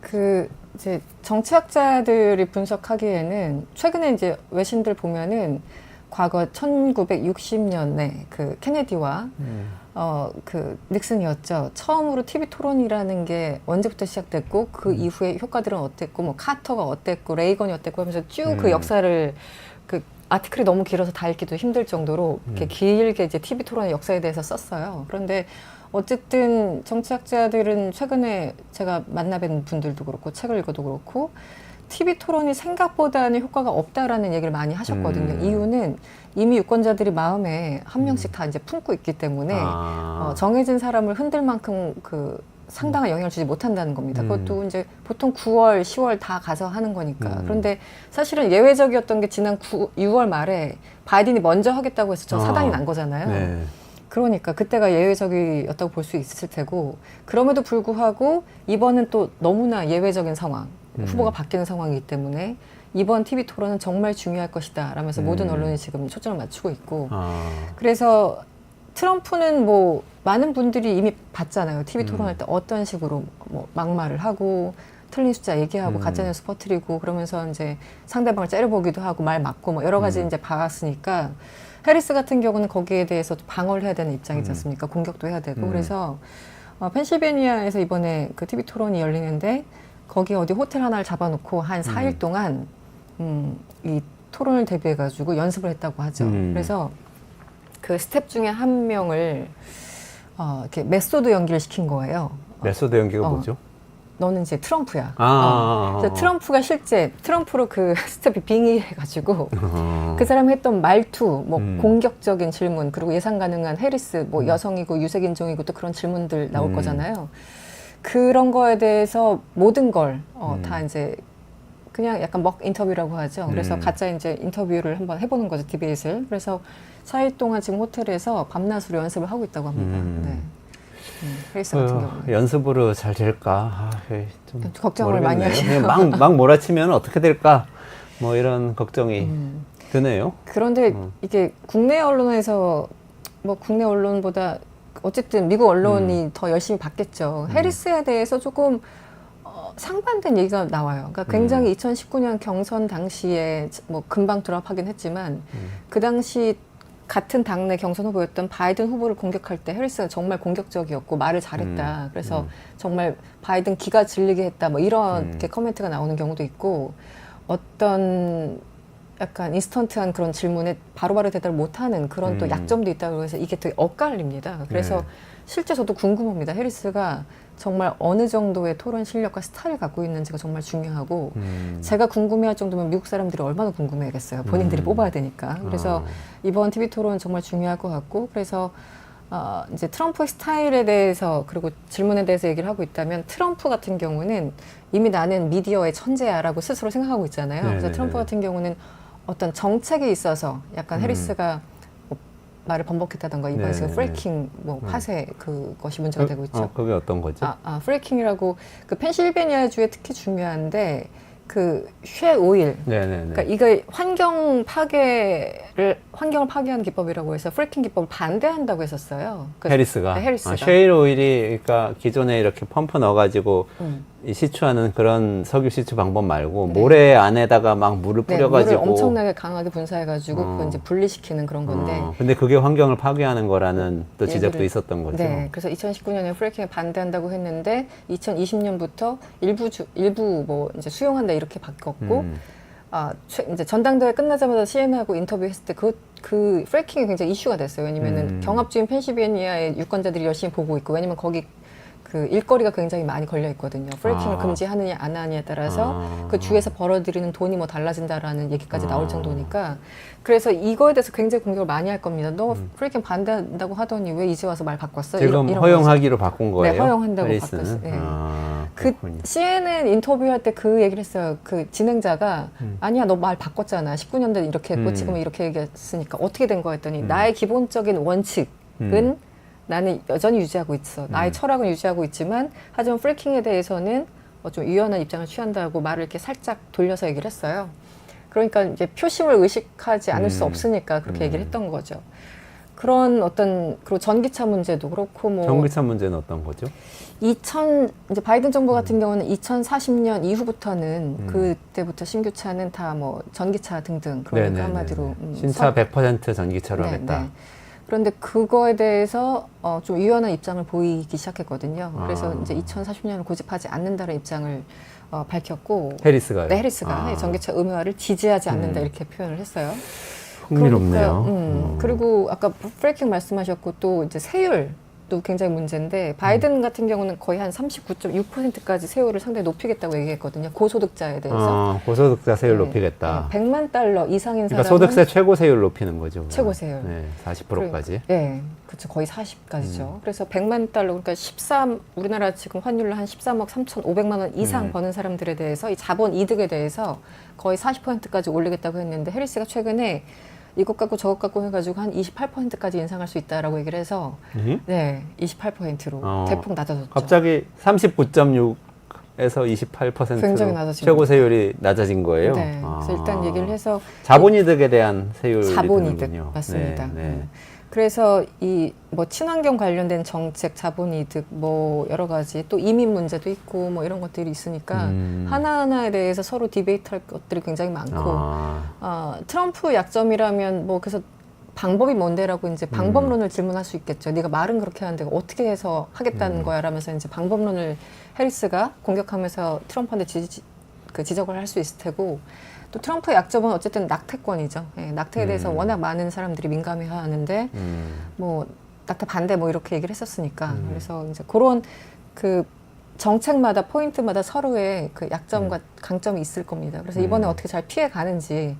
그 이제 정치학자들이 분석하기에는 최근에 이제 외신들 보면은 과거 1960년에 그 케네디와 그 닉슨이었죠. 처음으로 TV 토론이라는 게 언제부터 시작됐고 그 이후에 효과들은 어땠고 뭐 카터가 어땠고 레이건이 어땠고 하면서 쭉 그 역사를 그 아티클이 너무 길어서 다 읽기도 힘들 정도로 이렇게 길게 이제 TV 토론의 역사에 대해서 썼어요. 그런데 어쨌든 정치학자들은 최근에 제가 만나뵌 분들도 그렇고 책을 읽어도 그렇고 TV 토론이 생각보다는 효과가 없다라는 얘기를 많이 하셨거든요. 이유는 이미 유권자들이 마음에 한 명씩 다 이제 품고 있기 때문에 정해진 사람을 흔들 만큼 그 상당한 영향을 주지 못한다는 겁니다. 그것도 이제 보통 9월, 10월 다 가서 하는 거니까. 그런데 사실은 예외적이었던 게 지난 6월 말에 바이든이 먼저 하겠다고 해서 저 사단이 난 거잖아요. 네. 그러니까 그때가 예외적이었다고 볼 수 있을 테고 그럼에도 불구하고 이번은 또 너무나 예외적인 상황 후보가 바뀌는 상황이기 때문에 이번 TV 토론은 정말 중요할 것이다 라면서 모든 언론이 지금 초점을 맞추고 있고 그래서 트럼프는 뭐 많은 분들이 이미 봤잖아요. TV 토론할 때 어떤 식으로 뭐 막말을 하고 틀린 숫자 얘기하고 가짜뉴스 퍼뜨리고 그러면서 이제 상대방을 째려보기도 하고 말 맞고 뭐 여러 가지 이제 봐왔으니까 해리스 같은 경우는 거기에 대해서 방어를 해야 되는 입장이지 않습니까? 공격도 해야 되고 그래서 펜실베니아에서 이번에 그 TV 토론이 열리는데 거기 어디 호텔 하나를 잡아놓고 한 4일 동안 이 토론을 대비해가지고 연습을 했다고 하죠. 그래서 그 스텝 중에 한 명을 이렇게 메소드 연기를 시킨 거예요. 메소드 연기가 뭐죠? 너는 이제 트럼프야. 아. 그래서 트럼프가 실제 트럼프로 그 스텝이 빙의해가지고 그 사람이 했던 말투, 뭐 공격적인 질문, 그리고 예상 가능한 해리스, 뭐 여성이고 유색인종이고 또 그런 질문들 나올 거잖아요. 그런 거에 대해서 모든 걸 다 이제 그냥 약간 먹 인터뷰라고 하죠. 그래서 가짜 이제 인터뷰를 한번 해보는 거죠, 디베이트를. 그래서 4일 동안 지금 호텔에서 밤낮으로 연습을 하고 있다고 합니다. 네. 해리스 같은 경우는. 연습으로 잘 될까? 좀 걱정을 많이 하시네요. 막 몰아치면 어떻게 될까? 뭐 이런 걱정이 드네요. 그런데 이게 국내 언론에서 뭐 국내 언론보다 어쨌든 미국 언론이 더 열심히 봤겠죠. 해리스에 대해서 조금 상반된 얘기가 나와요. 그러니까 굉장히 2019년 경선 당시에 뭐 금방 드랍하긴 했지만 그 당시 같은 당내 경선 후보였던 바이든 후보를 공격할 때 해리스가 정말 공격적이었고 말을 잘했다. 그래서 정말 바이든 기가 질리게 했다. 뭐 이렇게 커멘트가 나오는 경우도 있고 어떤 약간 인스턴트한 그런 질문에 바로바로 대답을 못하는 그런 또 약점도 있다고 해서 이게 되게 엇갈립니다. 그래서 실제 저도 궁금합니다. 해리스가 정말 어느 정도의 토론 실력과 스타일을 갖고 있는지가 정말 중요하고 제가 궁금해할 정도면 미국 사람들이 얼마나 궁금해하겠어요. 본인들이 뽑아야 되니까. 그래서 이번 TV 토론 정말 중요할 것 같고 그래서 이제 트럼프의 스타일에 대해서 그리고 질문에 대해서 얘기를 하고 있다면 트럼프 같은 경우는 이미 나는 미디어의 천재야라고 스스로 생각하고 있잖아요. 그래서 트럼프 같은 경우는 어떤 정책에 있어서 약간 해리스가 뭐 말을 번복했다던가 이번에 지금 프레이킹 뭐 파쇄 그것이 문제가 되고 있죠. 그게 어떤 거죠? 프레이킹이라고 그 펜실베니아주에 특히 중요한데 그 쉐 오일. 네네네. 그러니까 이거 환경을 파괴하는 기법이라고 해서 프래킹 기법을 반대한다고 했었어요. 해리스가. 네, 해리스가. 셰일 오일이 그러니까 기존에 이렇게 펌프 넣어가지고 이 시추하는 그런 석유 시추 방법 말고 네. 모래 안에다가 막 물을 네, 뿌려가지고. 물을 엄청나게 강하게 분사해가지고 그걸 이제 분리시키는 그런 건데. 근데 그게 환경을 파괴하는 거라는 또 지적도 얘기를- 있었던 거죠. 네, 그래서 2019년에 프래킹에 반대한다고 했는데 2020년부터 일부 뭐 이제 수용한다 이렇게 바뀌었고 이제 전당대회 끝나자마자 CNN하고 인터뷰했을 때 그 프래킹이 굉장히 이슈가 됐어요. 왜냐면은 경합주인 펜실베니아의 유권자들이 열심히 보고 있고, 왜냐면 거기 그 일거리가 굉장히 많이 걸려 있거든요. 프래킹을 금지하느냐 안 하느냐에 따라서 그 주에서 벌어들이는 돈이 뭐 달라진다라는 얘기까지 나올 정도니까. 그래서 이거에 대해서 굉장히 공격을 많이 할 겁니다. 너 프래킹 반대한다고 하더니 왜 이제 와서 말 바꿨어? 지금 이런 허용하기로 바꾼 거예요. 네, 허용한다고 해리스는? 바꿨어요. 네. 그 그렇군요. CNN 인터뷰할 때 그 얘기를 했어요. 그 진행자가 아니야 너 말 바꿨잖아. 19년대 이렇게 했고 지금은 이렇게 얘기했으니까 어떻게 된 거야 했더니 나의 기본적인 원칙은 나는 여전히 유지하고 있어. 나의 철학은 유지하고 있지만 하지만 프래킹에 대해서는 좀 유연한 입장을 취한다고 말을 이렇게 살짝 돌려서 얘기를 했어요. 그러니까 이제 표심을 의식하지 않을 수 없으니까 그렇게 얘기를 했던 거죠. 그런 그리고 전기차 문제도 그렇고 뭐 전기차 문제는 어떤 거죠? 이제 바이든 정부 같은 경우는 2040년 이후부터는 그때부터 신규차는 다 뭐 전기차 등등, 그러니까 네네네네. 한마디로 신차 100% 전기차로 하겠다. 네. 그런데 그거에 대해서 좀 유연한 입장을 보이기 시작했거든요. 그래서 이제 2040년을 고집하지 않는다는 입장을 밝혔고, 해리스가요? 네, 해리스가 전기차 의무화를 지지하지 않는다 이렇게 표현을 했어요. 흥미롭네요. 그러니까, 그리고 아까 프래킹 말씀하셨고 또 이제 세율도 굉장히 문제인데 바이든 같은 경우는 거의 한 39.6%까지 세율을 상당히 높이겠다고 얘기했거든요. 고소득자에 대해서. 고소득자 세율 네. 높이겠다. 네, 100만 달러 이상인 그러니까 사람은 소득세 최고 세율 높이는 거죠. 최고 세율. 네, 40%까지. 네, 그렇죠. 거의 40까지죠. 그래서 100만 달러, 그러니까 우리나라 지금 환율로 한 13억 3,500만 원 이상 버는 사람들에 대해서 이 자본 이득에 대해서 거의 40%까지 올리겠다고 했는데 해리스가 최근에 이것 갖고 저것 갖고 해가지고 한 28%까지 인상할 수 있다라고 얘기를 해서 네, 28%로 대폭 낮아졌죠. 갑자기 39.6에서 28%로 굉장히 낮아진 최고 거죠. 세율이 낮아진 거예요. 네, 그래서 일단 얘기를 해서 자본이득에 대한 세율이 자본이득 드는군요. 맞습니다. 네. 그래서 이 뭐 친환경 관련된 정책, 자본이득, 뭐 여러 가지 또 이민 문제도 있고 뭐 이런 것들이 있으니까 하나하나에 대해서 서로 디베이트할 것들이 굉장히 많고 트럼프 약점이라면 뭐 그래서 방법이 뭔데라고 이제 방법론을 질문할 수 있겠죠. 네가 말은 그렇게 하는데 어떻게 해서 하겠다는 거야 라면서 이제 방법론을 해리스가 공격하면서 트럼프한테 지적을 할 수 있을 테고, 또 트럼프의 약점은 어쨌든 낙태권이죠. 예, 낙태에 대해서 워낙 많은 사람들이 민감해하는데 뭐 낙태 반대 뭐 이렇게 얘기를 했었으니까 그래서 이제 그런 그 정책마다 포인트마다 서로의 그 약점과 강점이 있을 겁니다. 그래서 이번에 어떻게 잘 피해 가는지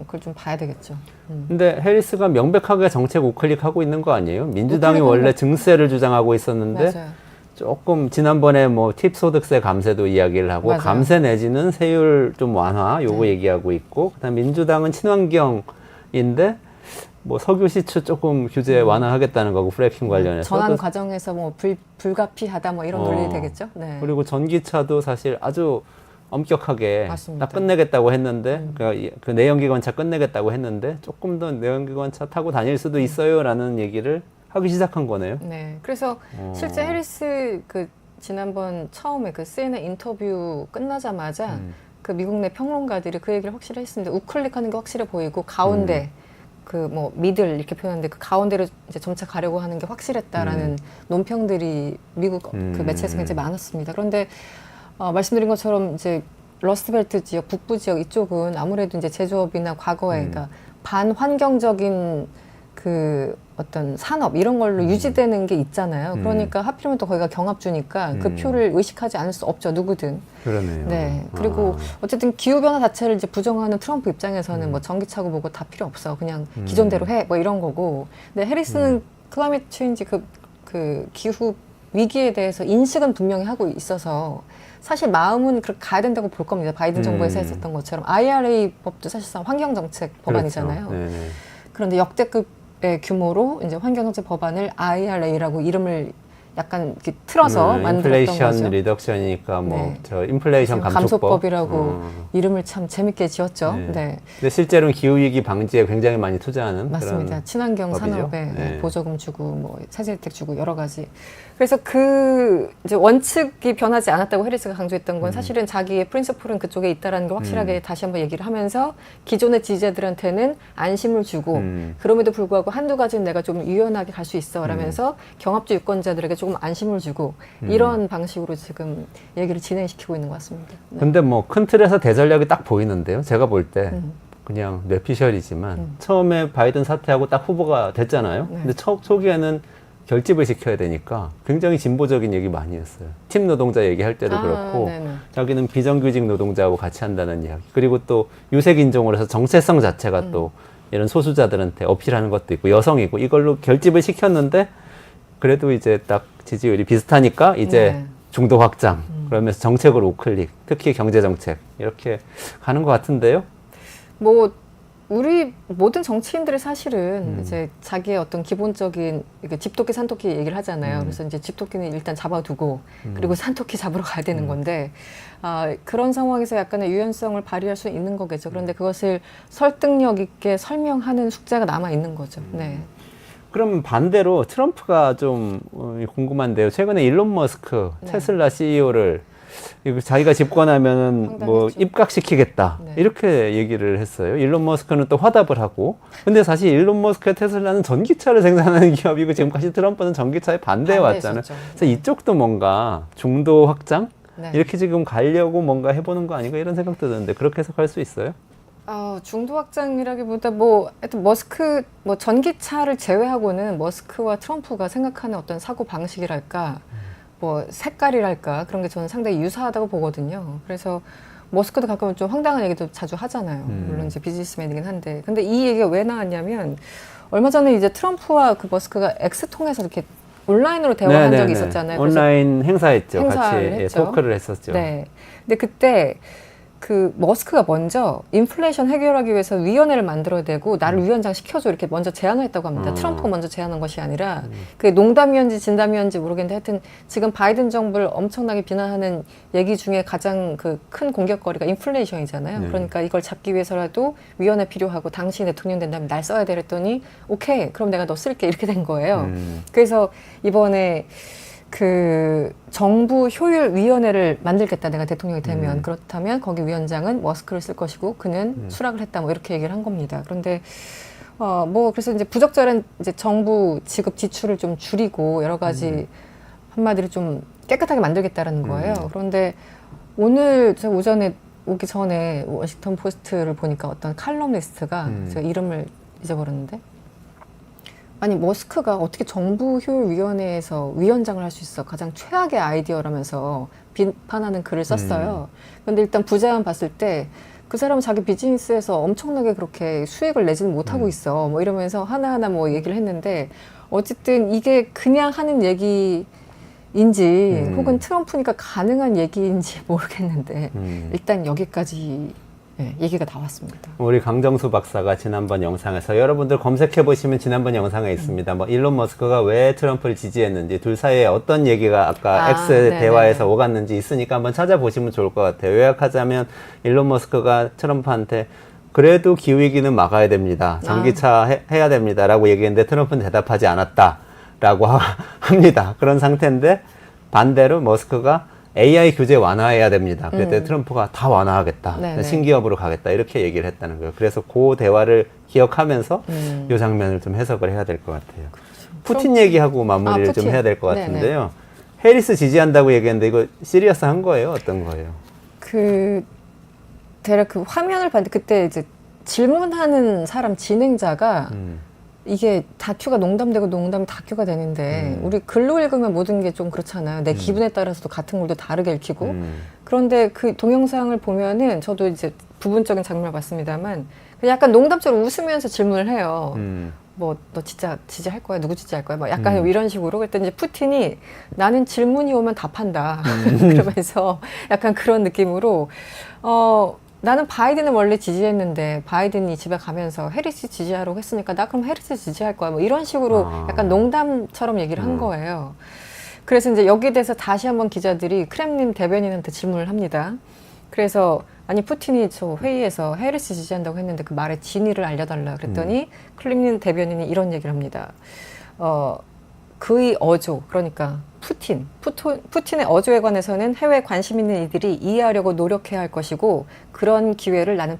그걸 좀 봐야 되겠죠. 근데 해리스가 명백하게 정책 우클릭하고 있는 거 아니에요? 민주당이 우클릭은 원래 뭐- 증세를 주장하고 있었는데 맞아요. 조금 지난번에 뭐 팁 소득세 감세도 이야기를 하고 맞아요. 감세 내지는 세율 좀 완화 요거 얘기하고 있고, 그다음 민주당은 친환경인데 뭐 석유 시추 조금 규제 완화하겠다는 거고 프래킹 관련해서 전환 또 과정에서 뭐 불가피하다 뭐 이런 논리 되겠죠. 네. 그리고 전기차도 사실 아주 엄격하게 맞습니다. 딱 끝내겠다고 했는데 그 내연기관차 끝내겠다고 했는데 조금 더 내연기관차 타고 다닐 수도 있어요라는 얘기를 하기 시작한 거네요. 네. 그래서 실제 해리스 그 지난번 처음에 그 CNN 인터뷰 끝나자마자 그 미국 내 평론가들이 그 얘기를 확실히 했습니다. 우클릭하는 게 확실해 보이고 가운데 그 뭐 미들 이렇게 표현하는데 그 가운데로 이제 점차 가려고 하는 게 확실했다라는 논평들이 미국 그 매체에서 굉장히 많았습니다. 그런데 말씀드린 것처럼 이제 러스트벨트 지역, 북부 지역 이쪽은 아무래도 이제 제조업이나 과거에 그러니까 반환경적인 그 어떤 산업 이런 걸로 유지되는 게 있잖아요. 그러니까 하필이면 또 거기가 경합주니까 그 표를 의식하지 않을 수 없죠, 누구든. 그러네요. 네. 그리고 어쨌든 기후변화 자체를 이제 부정하는 트럼프 입장에서는 뭐 전기차고 뭐고 다 필요 없어. 그냥 기존대로 해. 뭐 이런 거고. 근데 해리스는 클라이밋 체인지 그 기후 위기에 대해서 인식은 분명히 하고 있어서 사실 마음은 그렇게 가야 된다고 볼 겁니다. 바이든 정부에서 했었던 것처럼. IRA 법도 사실상 환경정책 법안이잖아요. 그렇죠. 네네. 그런데 역대급의 규모로 이제 환경정책 법안을 IRA라고 이름을 약간 이렇게 틀어서 만들었던 인플레이션 거죠. 리덕션이니까 뭐 네. 저 인플레이션 감축법. 감소법이라고 이름을 참 재밌게 지었죠. 네. 네. 근데 실제로는 기후 위기 방지에 굉장히 많이 투자하는 맞습니다. 그런 친환경 법이죠. 산업에 네. 보조금 주고 뭐 세제 혜택 주고 여러 가지. 그래서 그 이제 원칙이 변하지 않았다고 해리스가 강조했던 건 사실은 자기의 프린서플은 그쪽에 있다라는 걸 확실하게 다시 한번 얘기를 하면서 기존의 지지자들한테는 안심을 주고 그럼에도 불구하고 한두 가지는 내가 좀 유연하게 갈 수 있어 라면서 경합주 유권자들에게 조금 안심을 주고 이런 방식으로 지금 얘기를 진행시키고 있는 것 같습니다. 네. 근데 뭐 큰 틀에서 대전략이 딱 보이는데요. 제가 볼 때 그냥 뇌피셜이지만 처음에 바이든 사퇴하고 딱 후보가 됐잖아요. 네. 근데 초기에는 결집을 시켜야 되니까 굉장히 진보적인 얘기 많이 했어요. 팀 노동자 얘기할 때도 그렇고 네네. 자기는 비정규직 노동자하고 같이 한다는 이야기. 그리고 또 유색 인종으로 해서 정체성 자체가 또 이런 소수자들한테 어필하는 것도 있고 여성이고 이걸로 결집을 시켰는데 그래도 이제 딱 지지율이 비슷하니까 이제 네. 중도 확장 그러면서 정책으로 우클릭 특히 경제 정책 이렇게 가는 것 같은데요. 뭐 우리 모든 정치인들이 사실은 이제 자기의 어떤 기본적인 이렇게 집토끼 산토끼 얘기를 하잖아요. 그래서 이제 집토끼는 일단 잡아두고 그리고 산토끼 잡으러 가야 되는 건데 그런 상황에서 약간의 유연성을 발휘할 수 있는 거겠죠. 그런데 그것을 설득력 있게 설명하는 숙제가 남아 있는 거죠. 네. 그럼 반대로 트럼프가 좀 궁금한데요. 최근에 일론 머스크 네. 테슬라 CEO를 자기가 집권하면은 뭐 황당했죠. 입각시키겠다 네. 이렇게 얘기를 했어요. 일론 머스크는 또 화답을 하고. 근데 사실 일론 머스크의 테슬라는 전기차를 생산하는 기업이고 지금까지 트럼프는 전기차에 반대해 왔잖아요. 반대했었죠. 그래서 이쪽도 뭔가 중도 확장 네. 이렇게 지금 가려고 뭔가 해보는 거 아닌가 이런 생각도 드는데 그렇게 해석할 수 있어요? 중도 확장이라기보다 뭐 하여튼 머스크 뭐 전기차를 제외하고는 머스크와 트럼프가 생각하는 어떤 사고 방식이랄까 뭐 색깔이랄까 그런 게 저는 상당히 유사하다고 보거든요. 그래서 머스크도 가끔은 좀 황당한 얘기도 자주 하잖아요. 물론 이제 비즈니스맨이긴 한데 근데 이 얘기가 왜 나왔냐면 얼마 전에 이제 트럼프와 그 머스크가 X 통해서 이렇게 온라인으로 대화한 네네네. 적이 있었잖아요. 그래서 온라인 행사했죠. 같이 행사를 했죠. 토크를 했었죠. 네. 근데 그때 그 머스크가 먼저 인플레이션 해결하기 위해서 위원회를 만들어내고 나를 위원장 시켜줘 이렇게 먼저 제안을 했다고 합니다. 트럼프가 먼저 제안한 것이 아니라 그게 농담이었는지 진담이었는지 모르겠는데 하여튼 지금 바이든 정부를 엄청나게 비난하는 얘기 중에 가장 그 큰 공격거리가 인플레이션이잖아요. 그러니까 이걸 잡기 위해서라도 위원회 필요하고 당신이 대통령 된다면 날 써야 돼 그랬더니 오케이 그럼 내가 너 쓸게 이렇게 된 거예요. 그래서 이번에 그 정부 효율위원회를 만들겠다 내가 대통령이 되면 그렇다면 거기 위원장은 머스크를 쓸 것이고 그는 수락을 했다 뭐 이렇게 얘기를 한 겁니다. 그런데 뭐 그래서 이제 부적절한 이제 정부 지급 지출을 좀 줄이고 여러 가지 한마디로 좀 깨끗하게 만들겠다라는 거예요. 그런데 오늘 제가 오전에 오기 전에 워싱턴 포스트를 보니까 어떤 칼럼니스트가 제가 이름을 잊어버렸는데 아니 머스크가 어떻게 정부 효율위원회에서 위원장을 할 수 있어 가장 최악의 아이디어라면서 비판하는 글을 썼어요. 그런데 일단 부자만 봤을 때 그 사람은 자기 비즈니스에서 엄청나게 그렇게 수익을 내지는 못하고 있어 뭐 이러면서 하나하나 뭐 얘기를 했는데 어쨌든 이게 그냥 하는 얘기인지 혹은 트럼프니까 가능한 얘기인지 모르겠는데 일단 여기까지 얘기가 나왔습니다. 우리 강정수 박사가 지난번 영상에서 여러분들 검색해 보시면 지난번 영상에 있습니다. 뭐 일론 머스크가 왜 트럼프를 지지했는지 둘 사이에 어떤 얘기가 아까 X 네네네. 대화에서 오갔는지 있으니까 한번 찾아보시면 좋을 것 같아요. 요약하자면 일론 머스크가 트럼프한테 그래도 기후위기는 막아야 됩니다. 전기차 해야 됩니다라고 얘기했는데 트럼프는 대답하지 않았다라고 합니다. 그런 상태인데 반대로 머스크가 AI 규제 완화해야 됩니다. 그때 트럼프가 다 완화하겠다. 네네. 신기업으로 가겠다. 이렇게 얘기를 했다는 거예요. 그래서 그 대화를 기억하면서 이 장면을 좀 해석을 해야 될 것 같아요. 푸틴 얘기하고 마무리를 좀 푸틴. 해야 될 것 네네. 같은데요. 해리스 지지한다고 얘기했는데 이거 시리어스한 거예요? 어떤 거예요? 그 대략 그 화면을 봤는데 그때 이제 질문하는 사람 진행자가 이게 다큐가 농담되고 농담이 다큐가 되는데 우리 글로 읽으면 모든 게 좀 그렇잖아요. 내 기분에 따라서도 같은 글도 다르게 읽히고 그런데 그 동영상을 보면은 저도 이제 부분적인 장면을 봤습니다만 약간 농담처럼 웃으면서 질문을 해요. 뭐 너 진짜 지지할 거야? 누구 지지할 거야? 막 약간 이런 식으로 그랬더니 이제 푸틴이 나는 질문이 오면 답한다 그러면서 약간 그런 느낌으로 나는 바이든을 원래 지지했는데 바이든이 집에 가면서 해리스 지지하라고 했으니까 나 그럼 해리스 지지할 거야 뭐 이런 식으로 약간 농담처럼 얘기를 한 거예요. 그래서 이제 여기에 대해서 다시 한번 기자들이 크렘린 대변인한테 질문을 합니다. 그래서 아니 푸틴이 저 회의에서 해리스 지지한다고 했는데 그 말의 진위를 알려달라 그랬더니 크렘린 대변인이 이런 얘기를 합니다. 그의 어조, 그러니까 푸틴의 어조에 관해서는 해외에 관심 있는 이들이 이해하려고 노력해야 할 것이고 그런 기회를 나는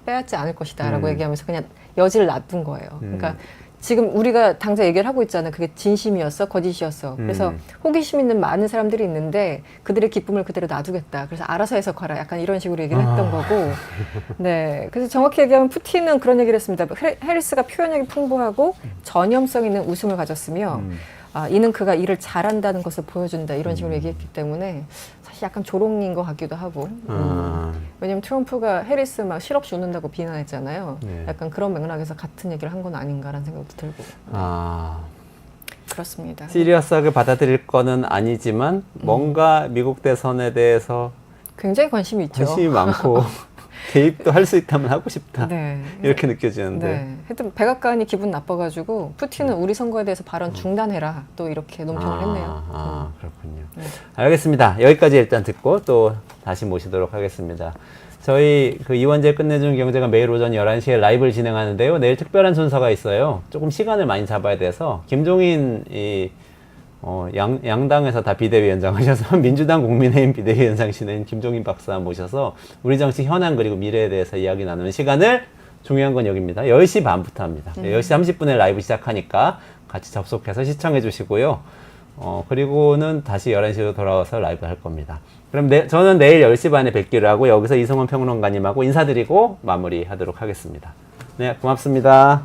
빼앗지 않을 것이다 라고 얘기하면서 그냥 여지를 놔둔 거예요. 그러니까 지금 우리가 당장 얘기를 하고 있잖아. 그게 진심이었어? 거짓이었어? 그래서 호기심 있는 많은 사람들이 있는데 그들의 기쁨을 그대로 놔두겠다. 그래서 알아서 해석하라. 약간 이런 식으로 얘기를 했던 거고. 네. 그래서 정확히 얘기하면 푸틴은 그런 얘기를 했습니다. 해리스가 표현력이 풍부하고 전염성 있는 웃음을 가졌으며 이는 그가 일을 잘한다는 것을 보여준다. 이런 식으로 얘기했기 때문에 사실 약간 조롱인 것 같기도 하고. 왜냐면 트럼프가 해리스 막 실없이 웃는다고 비난했잖아요. 네. 약간 그런 맥락에서 같은 얘기를 한 건 아닌가라는 생각도 들고. 그렇습니다. 시리어스하게 받아들일 거는 아니지만 뭔가 미국 대선에 대해서 굉장히 관심이 있죠. 관심이 많고 개입도 할 수 있다면 하고 싶다. 네. 이렇게 느껴지는데. 네. 하여튼 백악관이 기분 나빠가지고 푸틴은 우리 선거에 대해서 발언 중단해라. 또 이렇게 논평을 했네요. 그렇군요. 네. 알겠습니다. 여기까지 일단 듣고 또 다시 모시도록 하겠습니다. 저희 그 이원재 끝내주는 경제가 매일 오전 11시에 라이브를 진행하는데요. 내일 특별한 순서가 있어요. 조금 시간을 많이 잡아야 돼서 김종인 양당에서 다 비대위원장 하셔서 민주당 국민의힘 비대위원장이신 김종인 박사 모셔서 우리 정치 현안 그리고 미래에 대해서 이야기 나누는 시간을 중요한 건 여기입니다. 10시 반부터 합니다. 10시 30분에 라이브 시작하니까 같이 접속해서 시청해 주시고요. 그리고는 다시 11시로 돌아와서 라이브 할 겁니다. 그럼 저는 내일 10시 반에 뵙기로 하고 여기서 이성원 평론가님하고 인사드리고 마무리하도록 하겠습니다. 네, 고맙습니다.